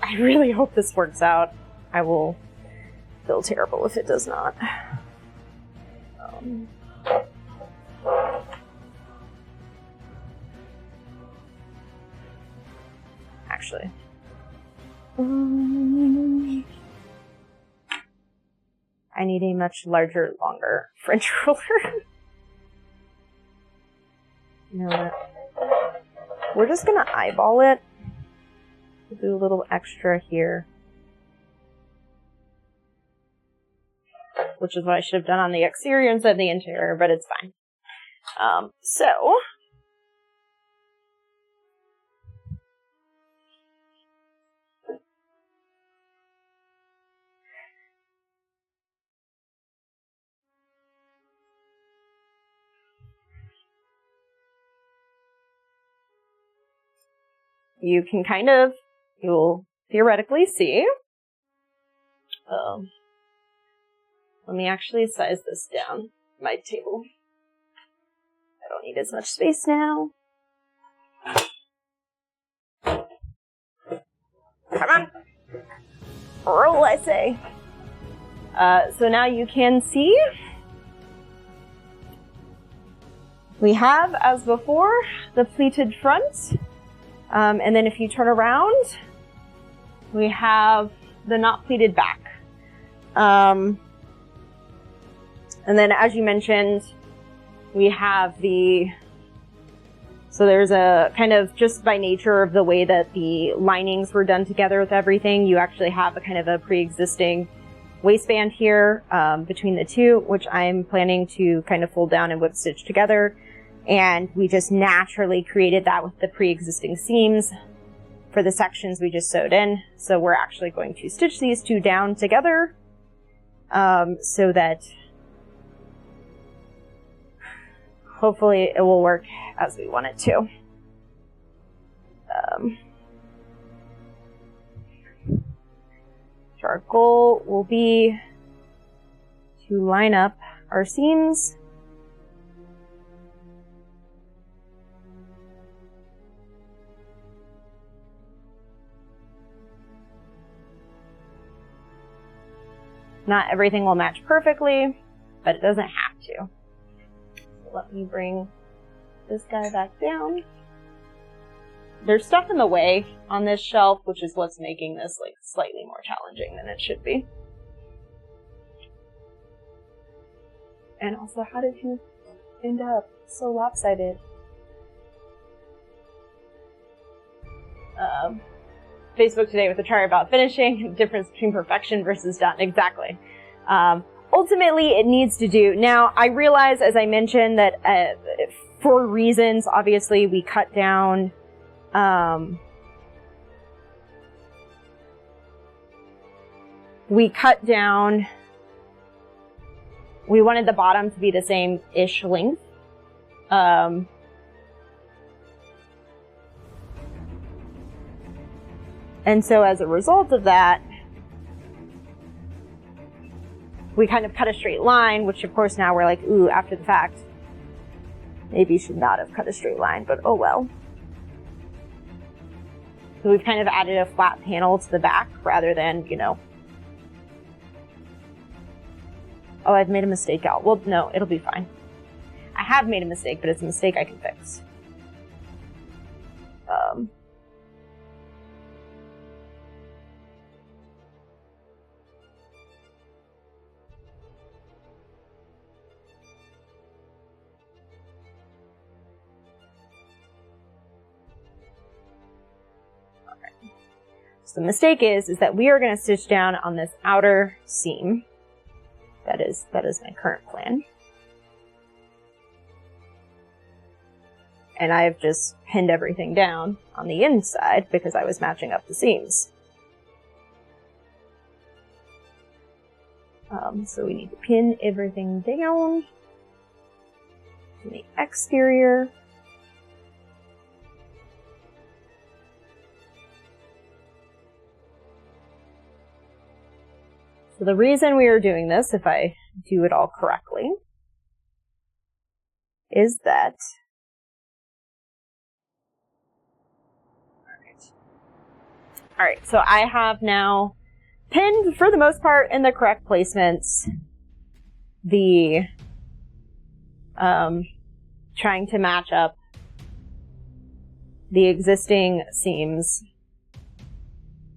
I really hope this works out. I will feel terrible if it does not. Actually. I need a much larger, longer French ruler. You know what? We're just gonna eyeball it. We'll do a little extra here. Which is what I should have done on the exterior instead of the interior, but it's fine. So... you can you'll theoretically see. Let me actually size this down, my table. I don't need as much space now. Come on. Roll, I say. So now you can see we have, as before, the pleated front. And then if you turn around, we have the not pleated back. And then, as you mentioned, we have the So there's a kind of, just by nature of the way that the linings were done together with everything, you actually have a kind of a pre-existing waistband here between the two, which I'm planning to kind of fold down and whip stitch together. And we just naturally created that with the pre-existing seams for the sections we just sewed in. So we're actually going to stitch these two down together so that hopefully it will work as we want it to. So our goal will be to line up our seams. Not everything will match perfectly, but it doesn't have to. So let me bring this guy back down. There's stuff in the way on this shelf, which is what's making this like slightly more challenging than it should be. And also, how did you end up so lopsided? Facebook today with a chart about finishing, the difference between perfection versus done. Exactly. Ultimately, it needs to do. Now, I realize, as I mentioned, that for reasons, obviously, we cut down we wanted the bottom to be the same-ish length. And so as a result of that, we kind of cut a straight line, which of course now we're like, ooh, after the fact, maybe you should not have cut a straight line, but oh well. So we've kind of added a flat panel to the back rather than, you know, oh, I've made a mistake out. Well, no, it'll be fine. I have made a mistake, but it's a mistake I can fix. So the mistake is that we are going to stitch down on this outer seam. That is my current plan. And I've just pinned everything down on the inside because I was matching up the seams. So we need to pin everything down in the exterior. So the reason we are doing this, if I do it all correctly, is that all right, so I have now pinned, for the most part, in the correct placements, the trying to match up the existing seams.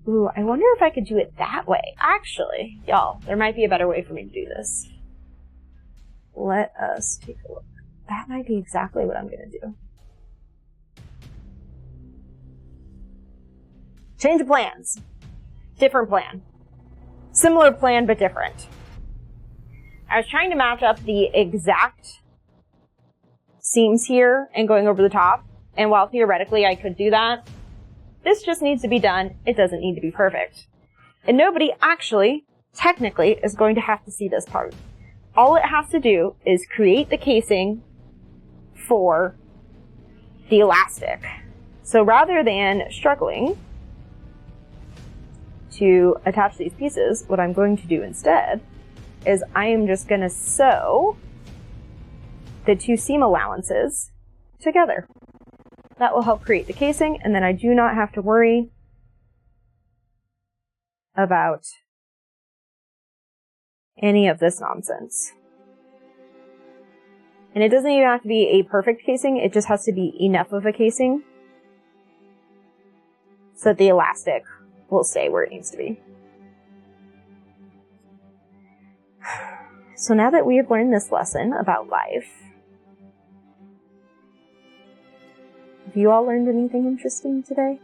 Ooh, I wonder if I could do it that way. Actually, y'all, there might be a better way for me to do this. Let us take a look. That might be exactly what I'm going to do. Change of plans. Different plan. Similar plan, but different. I was trying to match up the exact seams here and going over the top. And while theoretically I could do that, this just needs to be done. It doesn't need to be perfect. And nobody actually, technically, is going to have to see this part. All it has to do is create the casing for the elastic. So rather than struggling to attach these pieces, what I'm going to do instead is I am just going to sew the two seam allowances together. That will help create the casing, and then I do not have to worry about any of this nonsense. And it doesn't even have to be a perfect casing, it just has to be enough of a casing so that the elastic will stay where it needs to be. So now that we have learned this lesson about life, Have you all learned anything interesting today?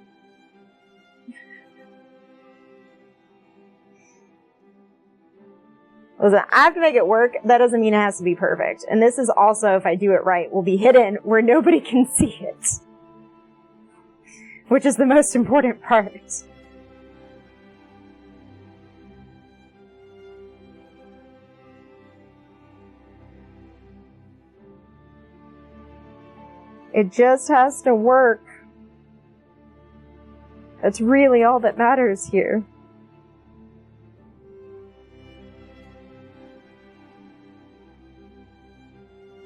Listen, I have to make it work. That doesn't mean it has to be perfect. And this is also, if I do it right, will be hidden where nobody can see it. Which is the most important part. It just has to work. That's really all that matters here.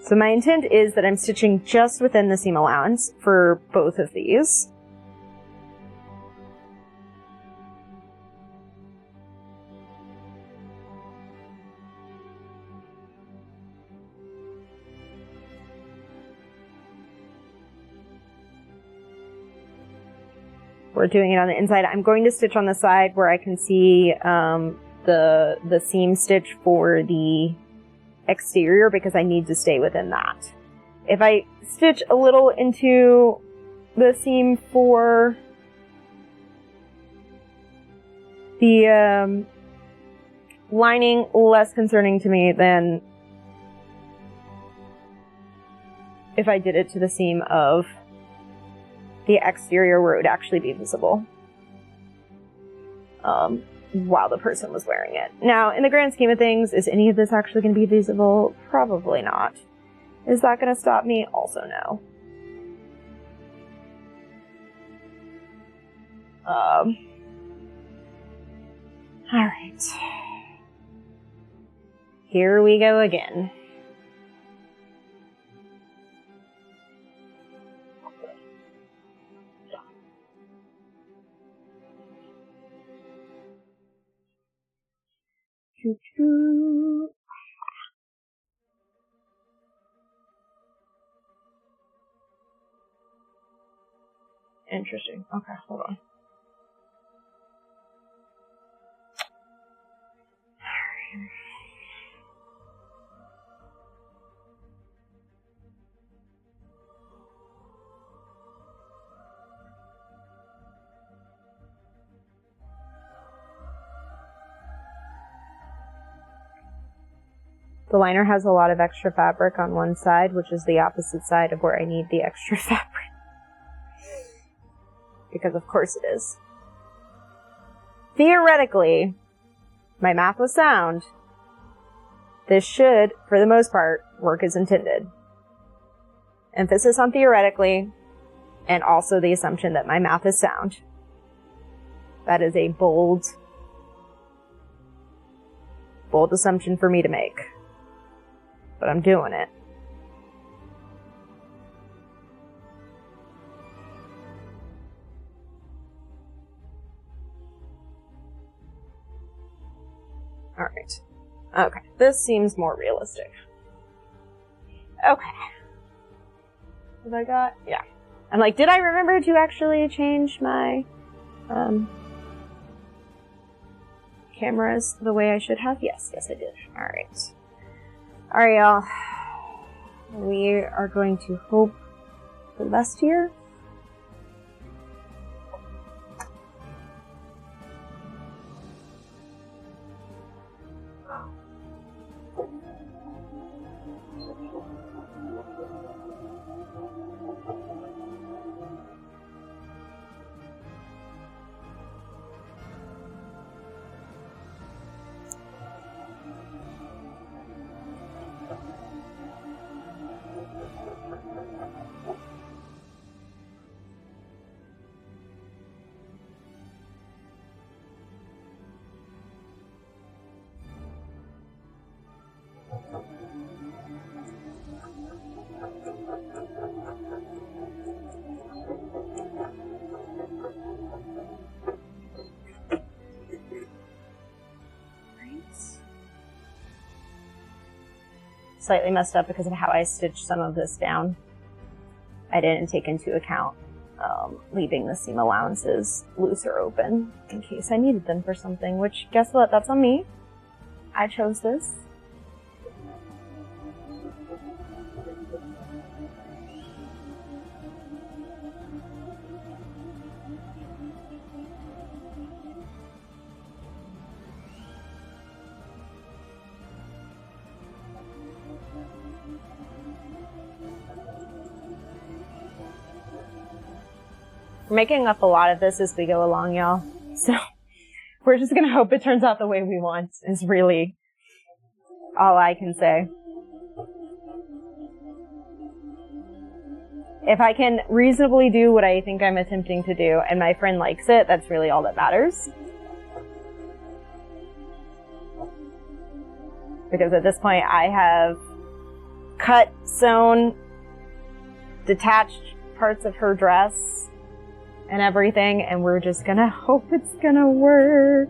So my intent is that I'm stitching just within the seam allowance for both of these. We're doing it on the inside. I'm going to stitch on the side where I can see the seam stitch for the exterior because I need to stay within that. If I stitch a little into the seam for the lining, less concerning to me than if I did it to the seam of the exterior where it would actually be visible while the person was wearing it. Now, in the grand scheme of things, is any of this actually going to be visible? Probably not. Is that going to stop me? Also no. Alright. Here we go again. Choo-choo. Interesting. Okay, hold on. The liner has a lot of extra fabric on one side, which is the opposite side of where I need the extra fabric. Because of course it is. Theoretically, my math was sound. This should, for the most part, work as intended. Emphasis on theoretically, and also the assumption that my math is sound. That is a bold assumption for me to make. But I'm doing it. Alright. Okay. This seems more realistic. Okay. Have I got? Yeah. I'm like, did I remember to actually change my cameras the way I should have? Yes, I did. Alright. Alright, y'all. We are going to hope for the best here. Slightly messed up because of how I stitched some of this down. I didn't take into account leaving the seam allowances loose or open in case I needed them for something, which, guess what? That's on me. I chose this. making up a lot of this as we go along, y'all. So we're just gonna hope it turns out the way we want, is really all I can say. If I can reasonably do what I think I'm attempting to do, and my friend likes it, that's really all that matters. Because at this point, I have cut, sewn, detached parts of her dress and everything, and we're just gonna hope it's gonna work.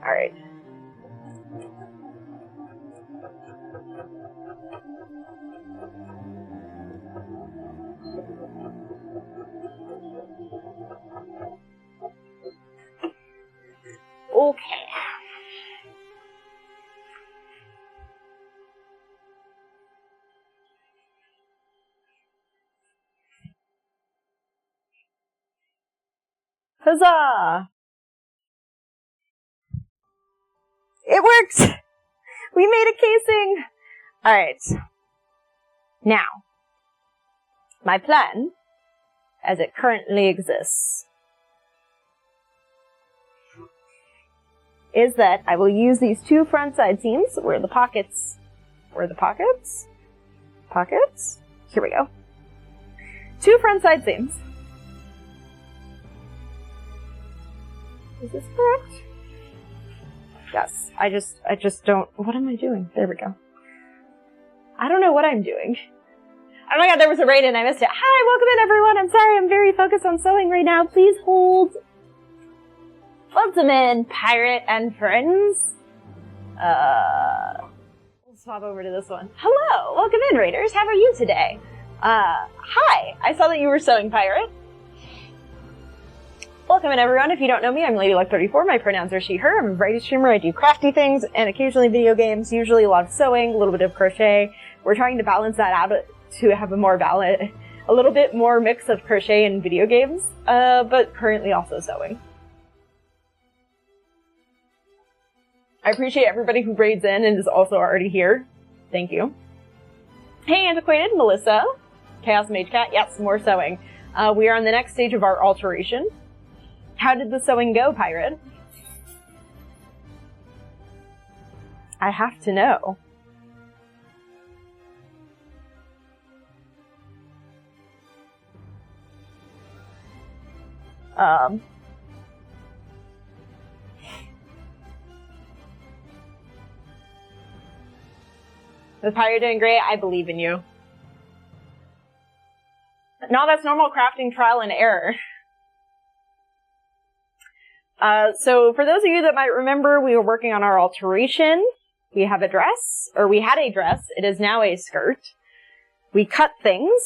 All right. Okay. Huzzah! It worked! We made a casing! Alright. Now, my plan, as it currently exists, is that I will use these two front side seams where the pockets... Pockets? Here we go. Two front side seams. Is this correct? Yes. I just don't... What am I doing? There we go. I don't know what I'm doing. Oh my god, there was a raid and I missed it. Hi, welcome in everyone. I'm sorry, I'm very focused on sewing right now. Please hold. Welcome in, pirate and friends. We'll swap over to this one. Hello, welcome in, raiders. How are you today? Hi. I saw that you were sewing, pirate. Welcome in, everyone. If you don't know me, I'm LadyLuck34. My pronouns are she, her. I'm a variety streamer. I do crafty things and occasionally video games, usually a lot of sewing, a little bit of crochet. We're trying to balance that out to have a little bit more mix of crochet and video games, but currently also sewing. I appreciate everybody who raids in and is also already here. Thank you. Hey, Antiquated, Melissa, Chaos Mage Cat. Yes, more sewing. We are on the next stage of our alteration. How did the sewing go, pirate? I have to know. The pirate doing great. I believe in you. No, that's normal crafting trial and error. So for those of you that might remember, we were working on our alteration. We have a dress, or we had a dress. It is now a skirt. We cut things.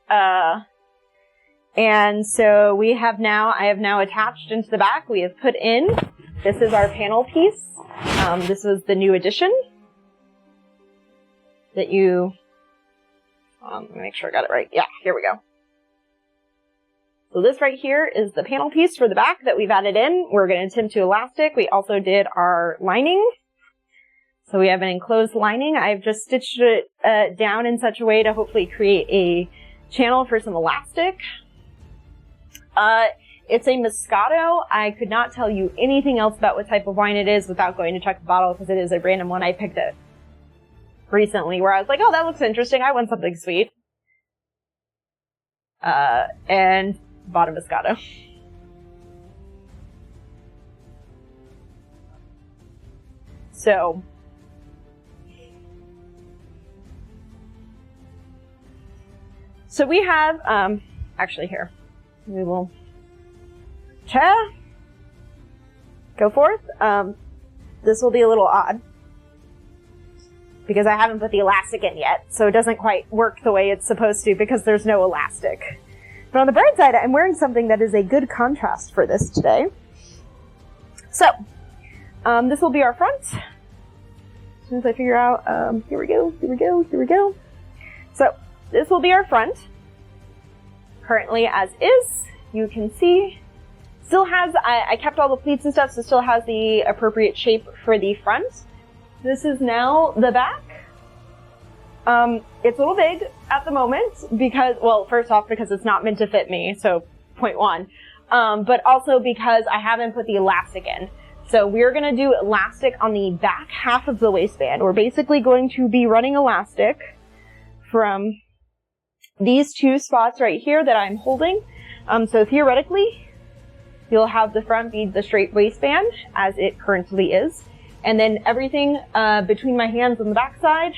And so I have now attached into the back. We have put in, this is our panel piece. This was the new addition that you, let me make sure I got it right. Yeah, here we go. So this right here is the panel piece for the back that we've added in. We're going to attempt to elastic. We also did our lining. So we have an enclosed lining. I've just stitched it down in such a way to hopefully create a channel for some elastic. It's a Moscato. I could not tell you anything else about what type of wine it is without going to check the bottle because it is a random one. I picked it recently where I was like, oh, that looks interesting. I want something sweet. And bought a Moscato. So So we have, actually here, we will go forth. This will be a little odd because I haven't put the elastic in yet, so it doesn't quite work the way it's supposed to because there's no elastic. But on the bright side, I'm wearing something that is a good contrast for this today. So, this will be our front. As soon as I figure out, here we go. So, this will be our front. Currently as is, you can see, still has, I kept all the pleats and stuff, so still has the appropriate shape for the front. This is now the back. It's a little big at the moment because, well, first off, because it's not meant to fit me, so point one. But also because I haven't put the elastic in. So we're gonna do elastic on the back half of the waistband. We're basically going to be running elastic from these two spots right here that I'm holding. So theoretically, you'll have the front be the straight waistband as it currently is. And then everything between my hands on the back side,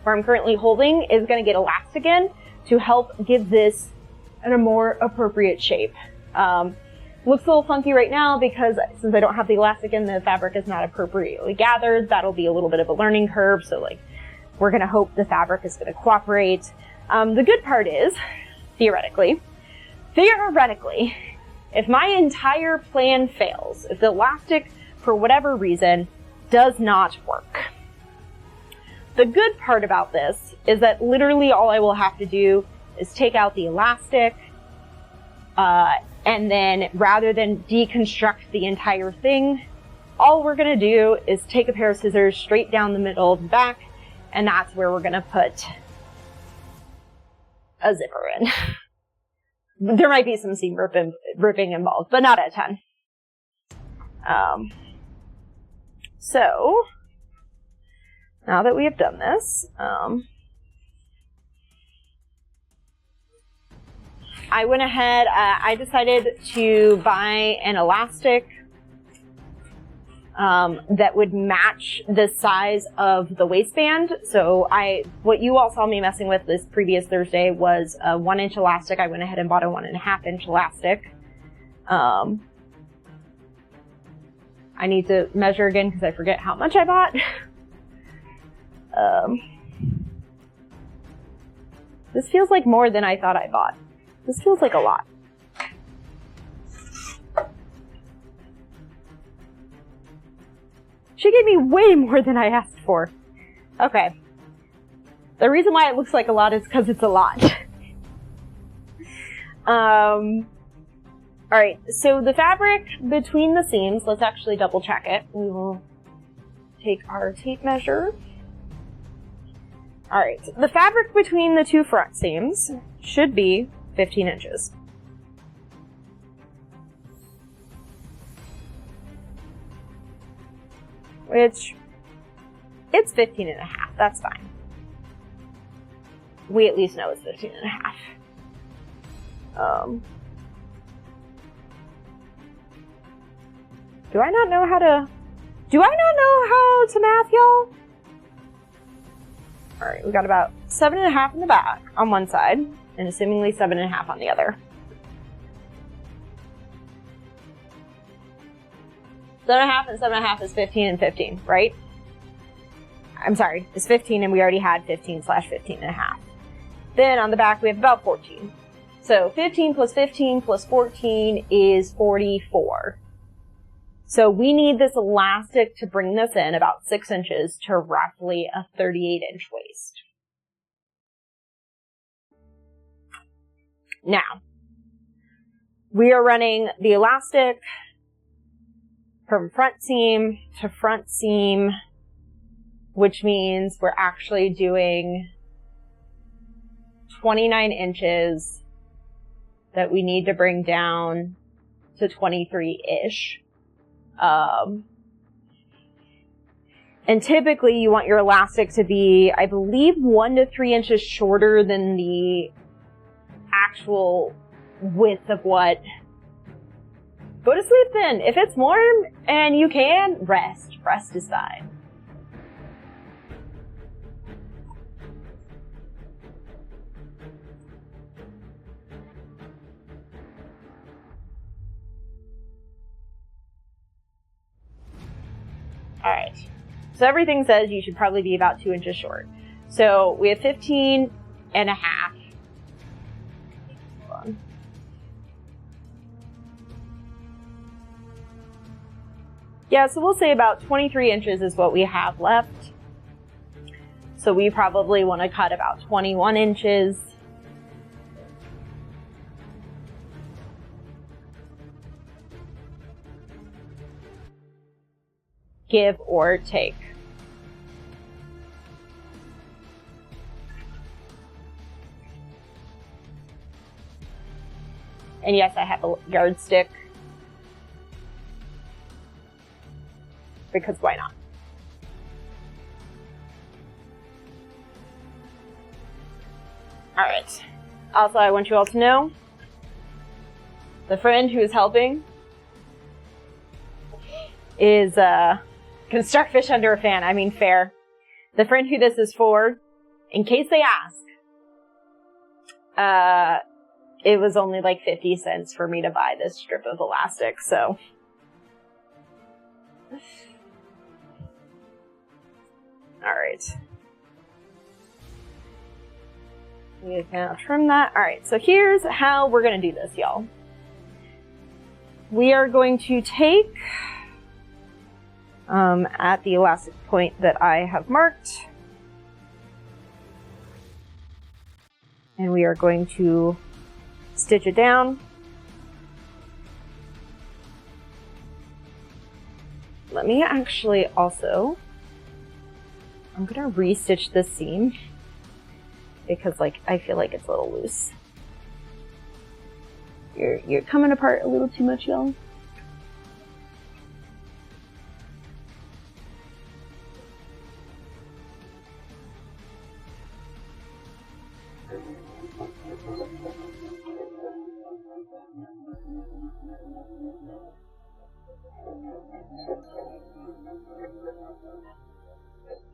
where I'm currently holding, is going to get elastic in to help give this a more appropriate shape. Looks a little funky right now because since I don't have the elastic in, the fabric is not appropriately gathered. That'll be a little bit of a learning curve, so like we're going to hope the fabric is going to cooperate. The good part is, theoretically, if my entire plan fails, if the elastic, for whatever reason, does not work, the good part about this is that literally all I will have to do is take out the elastic, and then rather than deconstruct the entire thing, all we're going to do is take a pair of scissors straight down the middle of the back, and that's where we're going to put a zipper in. There might be some seam ripping involved, but not a ton. So, now that we have done this, I went ahead, I decided to buy an elastic that would match the size of the waistband. So what you all saw me messing with this previous Thursday was a 1-inch elastic. I went ahead and bought a 1.5-inch elastic. I need to measure again because I forget how much I bought. This feels like more than I thought I bought. This feels like a lot. She gave me way more than I asked for. Okay. The reason why it looks like a lot is because it's a lot. Alright, so the fabric between the seams, let's actually double check it. We will take our tape measure. Alright, the fabric between the two front seams should be 15 inches. Which, it's 15 and a half, that's fine. We at least know it's 15 and a half. Do I not know how to math, y'all? Alright, we got about 7.5 in the back on one side, and assumingly 7.5 on the other. 7.5 and 7.5 is 15 and 15, right? I'm sorry, it's 15 and we already had 15/15.5. Then on the back we have about 14. So 15 plus 15 plus 14 is 44. So we need this elastic to bring this in about 6 inches to roughly a 38-inch waist. Now, we are running the elastic from front seam to front seam, which means we're actually doing 29 inches that we need to bring down to 23-ish. And typically you want your elastic to be, I believe, 1 to 3 inches shorter than the actual width of what. Go to sleep then. If it's warm and you can, rest. Rest is fine. Alright. So everything says you should probably be about 2 inches short. So we have 15 and a half. Hold on. Yeah, so we'll say about 23 inches is what we have left. So we probably want to cut about 21 inches. Give or take. And yes, I have a yardstick. Because why not? Alright. Also, I want you all to know, the friend who is helping is, can starfish under a fan. I mean, fair. The friend who this is for, in case they ask, it was only like 50 cents for me to buy this strip of elastic, so. Alright. We can now trim that. Alright, so here's how we're going to do this, y'all. We are going to take, at the elastic point that I have marked, and we are going to stitch it down. Let me actually also, I'm gonna re-stitch this seam because like I feel like it's a little loose. You're coming apart a little too much, y'all.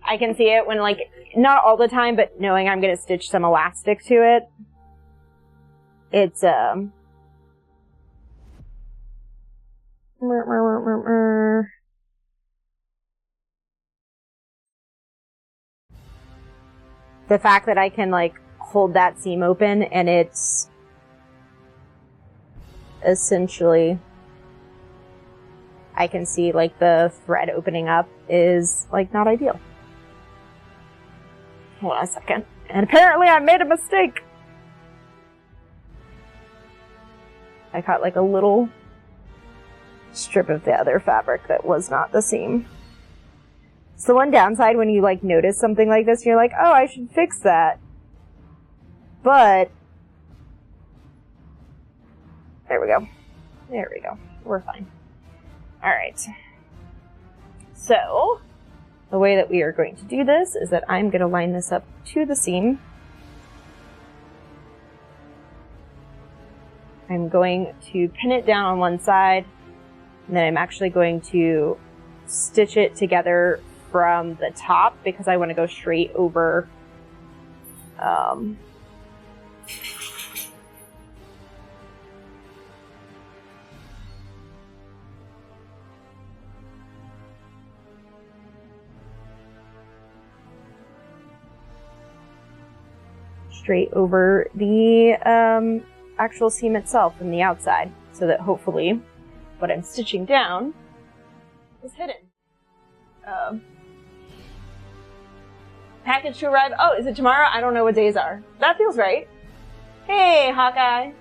I can see it when, like, not all the time, but knowing I'm going to stitch some elastic to it. It's, the fact that I can, like, hold that seam open and it's essentially, I can see, like, the thread opening up is, like, not ideal. Hold on a second. And apparently I made a mistake. I cut like a little strip of the other fabric that was not the seam. It's the one downside when you like notice something like this, you're like, oh, I should fix that. But there we go. There we go. We're fine. Alright. So the way that we are going to do this is that I'm going to line this up to the seam. I'm going to pin it down on one side, and then I'm actually going to stitch it together from the top because I want to go straight over straight over the actual seam itself from the outside, so that hopefully what I'm stitching down is hidden. Package to arrive. Oh, is it tomorrow? I don't know what days are. That feels right. Hey, Hawkeye.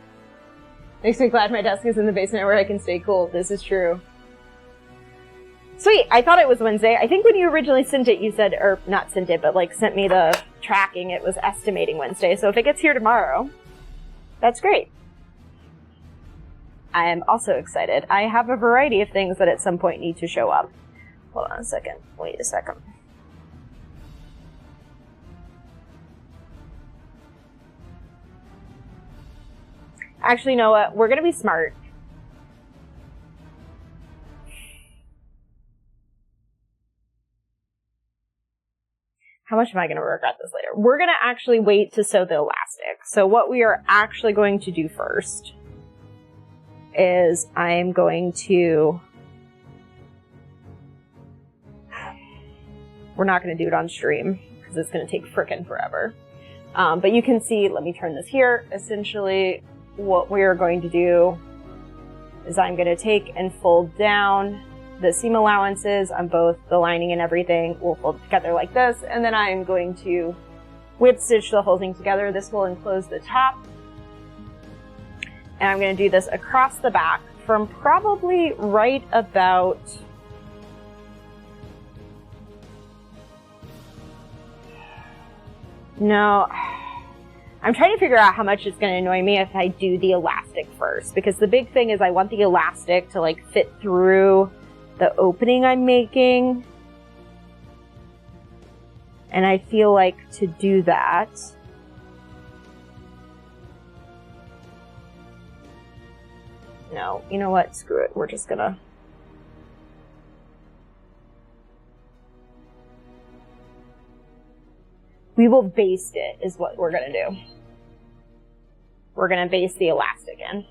Makes me glad my desk is in the basement where I can stay cool. This is true. Sweet, I thought it was Wednesday. I think when you originally sent it, you said, or not sent it, but like sent me the tracking, it was estimating Wednesday. So if it gets here tomorrow, that's great. I am also excited. I have a variety of things that at some point need to show up. Hold on a second. Wait a second. Actually, you know what? We're going to be smart. How much am I going to regret this later? We're going to actually wait to sew the elastic. So what we are actually going to do first is I'm going to we're not going to do it on stream because it's going to take frickin' forever. But you can see, let me turn this here. Essentially, what we're going to do is I'm going to take and fold down the seam allowances on both the lining and everything. We'll fold it together like this, and then I'm going to whip stitch the whole thing together. This will enclose the top. And I'm going to do this across the back from probably right about no, I'm trying to figure out how much it's going to annoy me if I do the elastic first, because the big thing is I want the elastic to like fit through the opening I'm making. And I feel like to do that, no, you know what? Screw it. We're just gonna. We will baste it, is what we're gonna do. We're gonna baste the elastic in.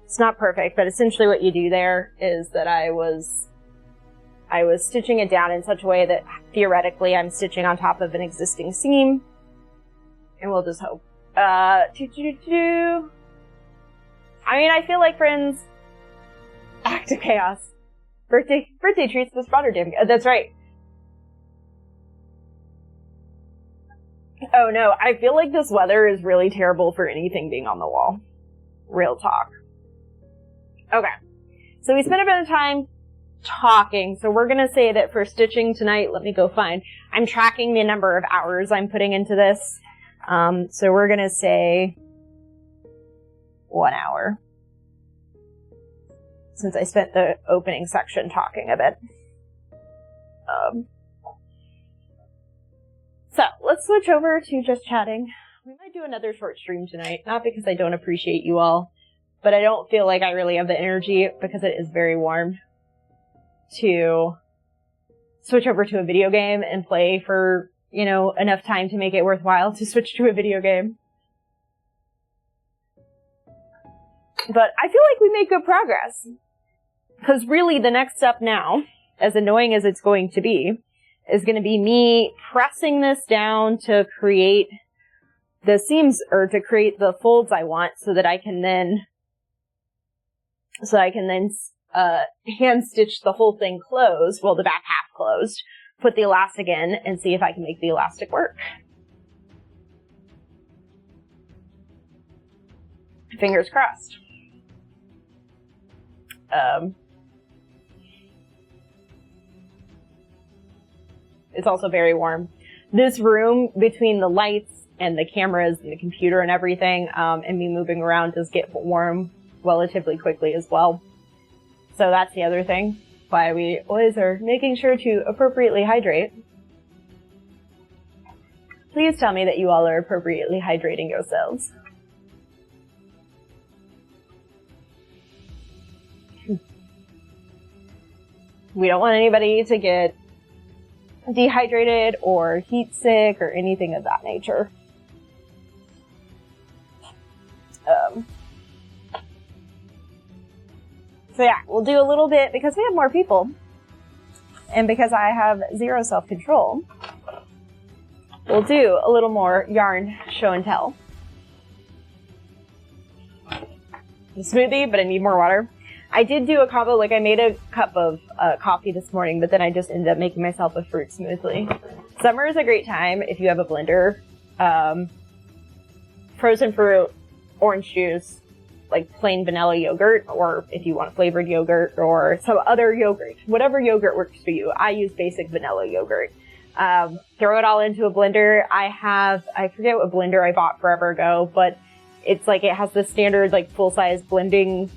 It's not perfect, but essentially what you do there is that I was stitching it down in such a way that theoretically I'm stitching on top of an existing seam. And we'll just hope. I mean, I feel like, friends, act of chaos. Birthday treats this Rotterdam. That's right. Oh no, I feel like this weather is really terrible for anything being on the wall. Real talk. Okay, so we spent a bit of time talking, so we're going to say that for stitching tonight, let me go find, I'm tracking the number of hours I'm putting into this, so we're going to say 1 hour, since I spent the opening section talking a bit. So, let's switch over to just chatting. We might do another short stream tonight, not because I don't appreciate you all, but I don't feel like I really have the energy, because it is very warm, to switch over to a video game and play for, you know, enough time to make it worthwhile to switch to a video game. But I feel like we make good progress. Because really the next step now, as annoying as it's going to be me pressing this down to create the seams, or to create the folds I want, so that I can then hand stitch the whole thing closed, well, the back half closed, put the elastic in, and see if I can make the elastic work. Fingers crossed. It's also very warm. This room, between the lights and the cameras and the computer and everything, and me moving around, does get warm relatively quickly as well. So that's the other thing, why we always are making sure to appropriately hydrate. Please tell me that you all are appropriately hydrating yourselves. We don't want anybody to get dehydrated or heat sick or anything of that nature. So yeah, we'll do a little bit, because we have more people, and because I have zero self-control, we'll do a little more yarn show and tell. The smoothie, but I need more water. I did do a combo, like I made a cup of coffee this morning, but then I just ended up making myself a fruit smoothie. Summer is a great time if you have a blender. Frozen fruit, orange juice, like plain vanilla yogurt, or if you want flavored yogurt or some other yogurt, whatever yogurt works for you. I use basic vanilla yogurt. Throw it all into a blender. I forget what blender I bought forever ago, but it's like, it has the standard like full-size blending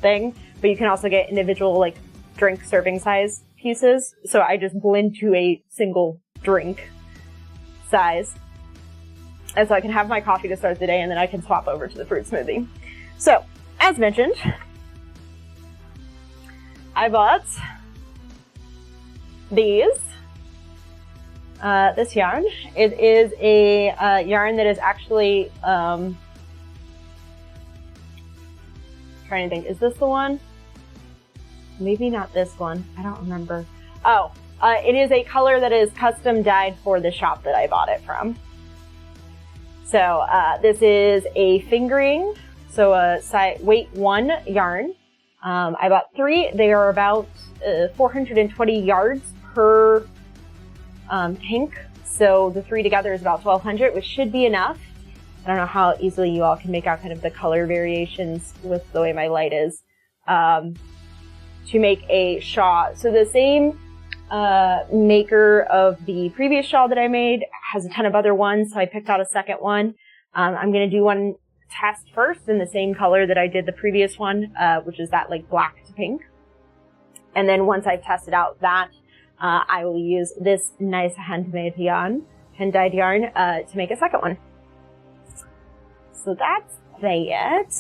thing, but you can also get individual like drink serving size pieces. So I just blend to a single drink size. And so I can have my coffee to start the day, and then I can swap over to the fruit smoothie. So, as mentioned, I bought these. This yarn. It is a yarn that is actually, trying to think, is this the one? Maybe not this one. I don't remember. Oh, it is a color that is custom dyed for the shop that I bought it from. So this is a fingering, so a weight 1 yarn. I bought 3. They are about 420 yards per pink. So the 3 together is about 1,200, which should be enough. I don't know how easily you all can make out kind of the color variations with the way my light is, to make a shawl. So the same maker of the previous shawl that I made has a ton of other ones, so I picked out a second one. I'm going to do one test first in the same color that I did the previous one, which is that like black to pink. And then once I've tested out that, I will use this nice hand-dyed yarn, to make a second one. So that's that.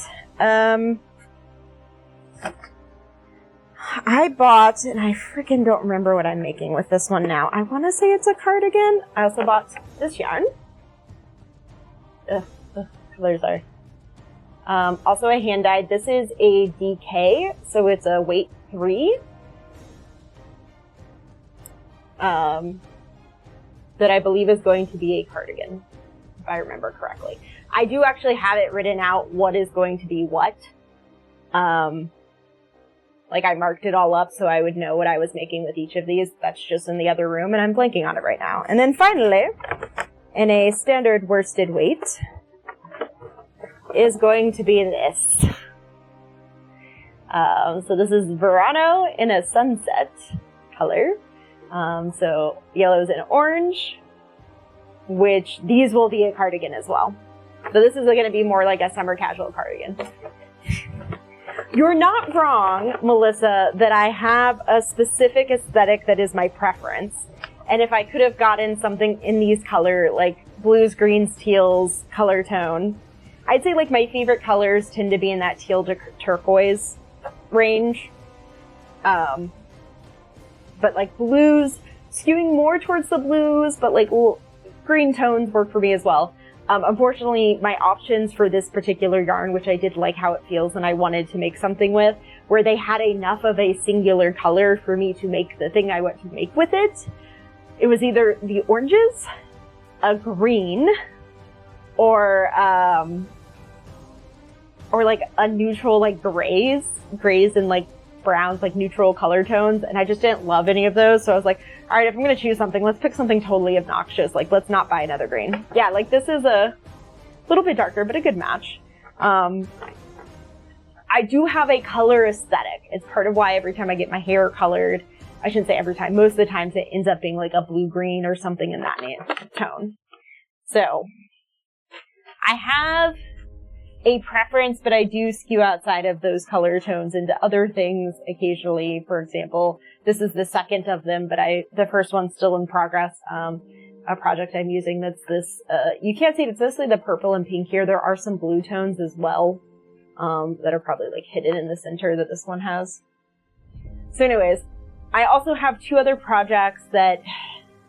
I bought, and I freaking don't remember what I'm making with this one now. I want to say it's a cardigan. I also bought this yarn. Colors are. Also a hand-dyed. This is a DK, so it's a weight 3. That I believe is going to be a cardigan, if I remember correctly. I do actually have it written out what is going to be what. Like I marked it all up so I would know what I was making with each of these. That's just in the other room and I'm blanking on it right now. And then finally, in a standard worsted weight, is going to be this. So this is Verano in a sunset color. So yellows and orange, which these will be a cardigan as well. So this is going to be more like a summer casual cardigan. You're not wrong, Melissa, that I have a specific aesthetic that is my preference. And if I could have gotten something in these color, like blues, greens, teals, color tone, I'd say like my favorite colors tend to be in that teal to turquoise range. But like blues, skewing more towards the blues, but like green tones work for me as well. Unfortunately, my options for this particular yarn, which I did like how it feels and I wanted to make something with, where they had enough of a singular color for me to make the thing I want to make with it, it was either the oranges, a green, or like a neutral like grays and like browns, like neutral color tones, and I just didn't love any of those, so I was like, alright, if I'm gonna choose something, let's pick something totally obnoxious, like let's not buy another green. Yeah, like this is a little bit darker, but a good match. I do have a color aesthetic. It's part of why every time I get my hair colored, I shouldn't say every time, most of the times it ends up being like a blue-green or something in that tone. So, I have a preference, but I do skew outside of those color tones into other things occasionally. For example, this is the second of them, but the first one's still in progress. A project I'm using that's this, you can't see it, it's mostly the purple and pink here. There are some blue tones as well, that are probably like hidden in the center that this one has. So anyways, I also have 2 other projects that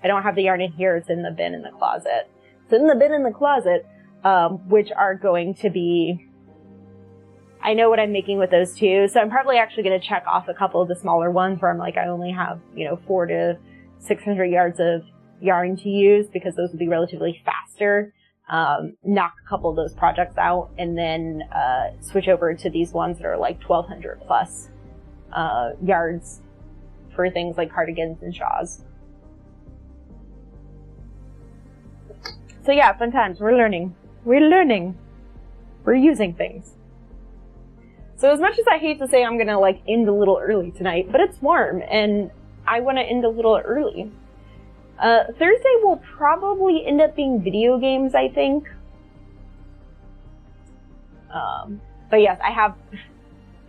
I don't have the yarn in here. It's in the bin in the closet. It's in the bin in the closet. Which are going to be, I know what I'm making with those 2, so I'm probably actually going to check off a couple of the smaller ones where I'm like, I only have, 400 to 600 yards of yarn to use, because those will be relatively faster. Knock a couple of those projects out, and then switch over to these ones that are like 1,200 plus yards for things like cardigans and shawls. So yeah, fun times. We're learning. We're using things. So as much as I hate to say I'm gonna like end a little early tonight, but it's warm and I want to end a little early. Thursday will probably end up being video games, I think. But yes, I have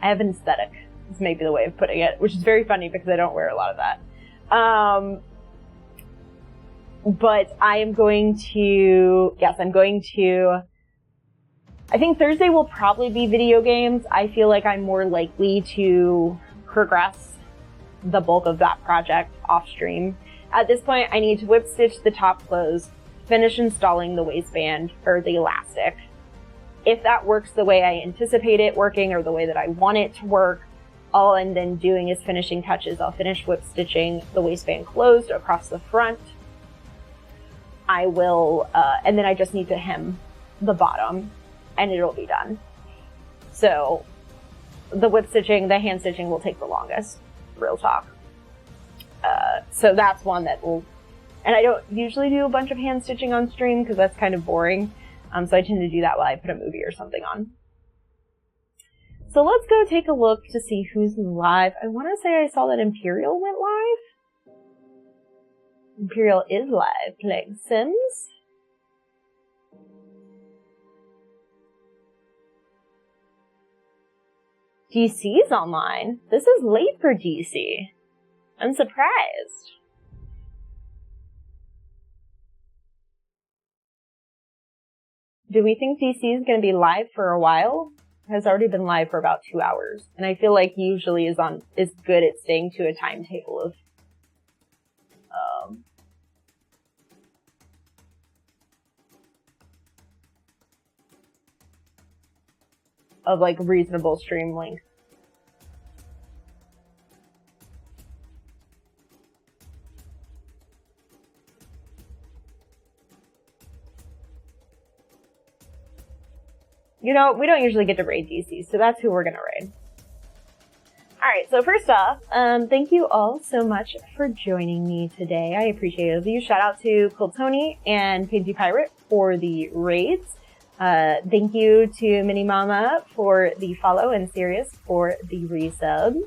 an aesthetic. Is maybe the way of putting it, which is very funny because I don't wear a lot of that. But I am going to, I think Thursday will probably be video games. I feel like I'm more likely to progress the bulk of that project off stream. At this point, I need to whip stitch the top clothes, finish installing the waistband or the elastic. If that works the way I anticipate it working or the way that I want it to work, all I'm then doing is finishing touches. I'll finish whip stitching the waistband closed across the front. I will, and then I just need to hem the bottom and it'll be done. So the whip stitching, the hand stitching will take the longest, real talk. So that's one that will, and I don't usually do a bunch of hand stitching on stream because that's kind of boring. So I tend to do that while I put a movie or something on. So let's go take a look to see who's live. I want to say I saw that Imperial went live. Imperial is live playing Sims. DC's online. This is late for DC. I'm surprised. Do we think DC is going to be live for a while? It has already been live for about 2 hours. And I feel like he usually is good at staying to a timetable of like reasonable stream length. You know, we don't usually get to raid DC, so that's who we're gonna raid. Alright, so first off, thank you all so much for joining me today. I appreciate it. You. Shout out to Cool Tony and Pinky Pirate for the raids. Thank you to Mini Mama for the follow and Sirius for the resub.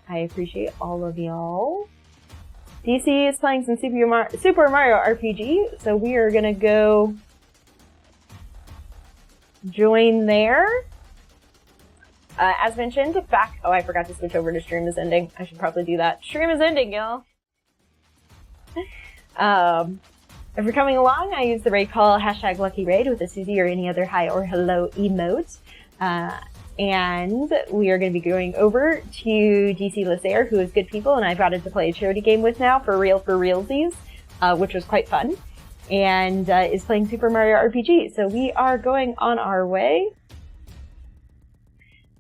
I appreciate all of y'all. DC is playing some Super Mario RPG, so we are gonna go join there. As mentioned, I forgot to switch over to stream is ending. I should probably do that. Stream is ending, y'all. If you're coming along, I use the raid call #LuckyRaid with a Susie or any other hi or hello emote. And we are going to be going over to DC Lasair, who is good people, and I've got to play a charity game with now for realsies, which was quite fun, and is playing Super Mario RPG. So we are going on our way.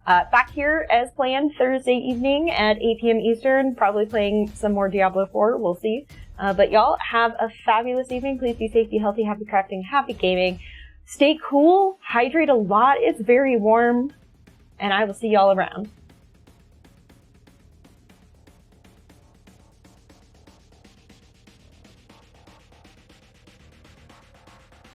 Back here as planned Thursday evening at 8 p.m. Eastern, probably playing some more Diablo 4, we'll see. But y'all have a fabulous evening. Please be safe, be healthy, happy crafting, happy gaming. Stay cool, hydrate a lot, it's very warm, and I will see y'all around.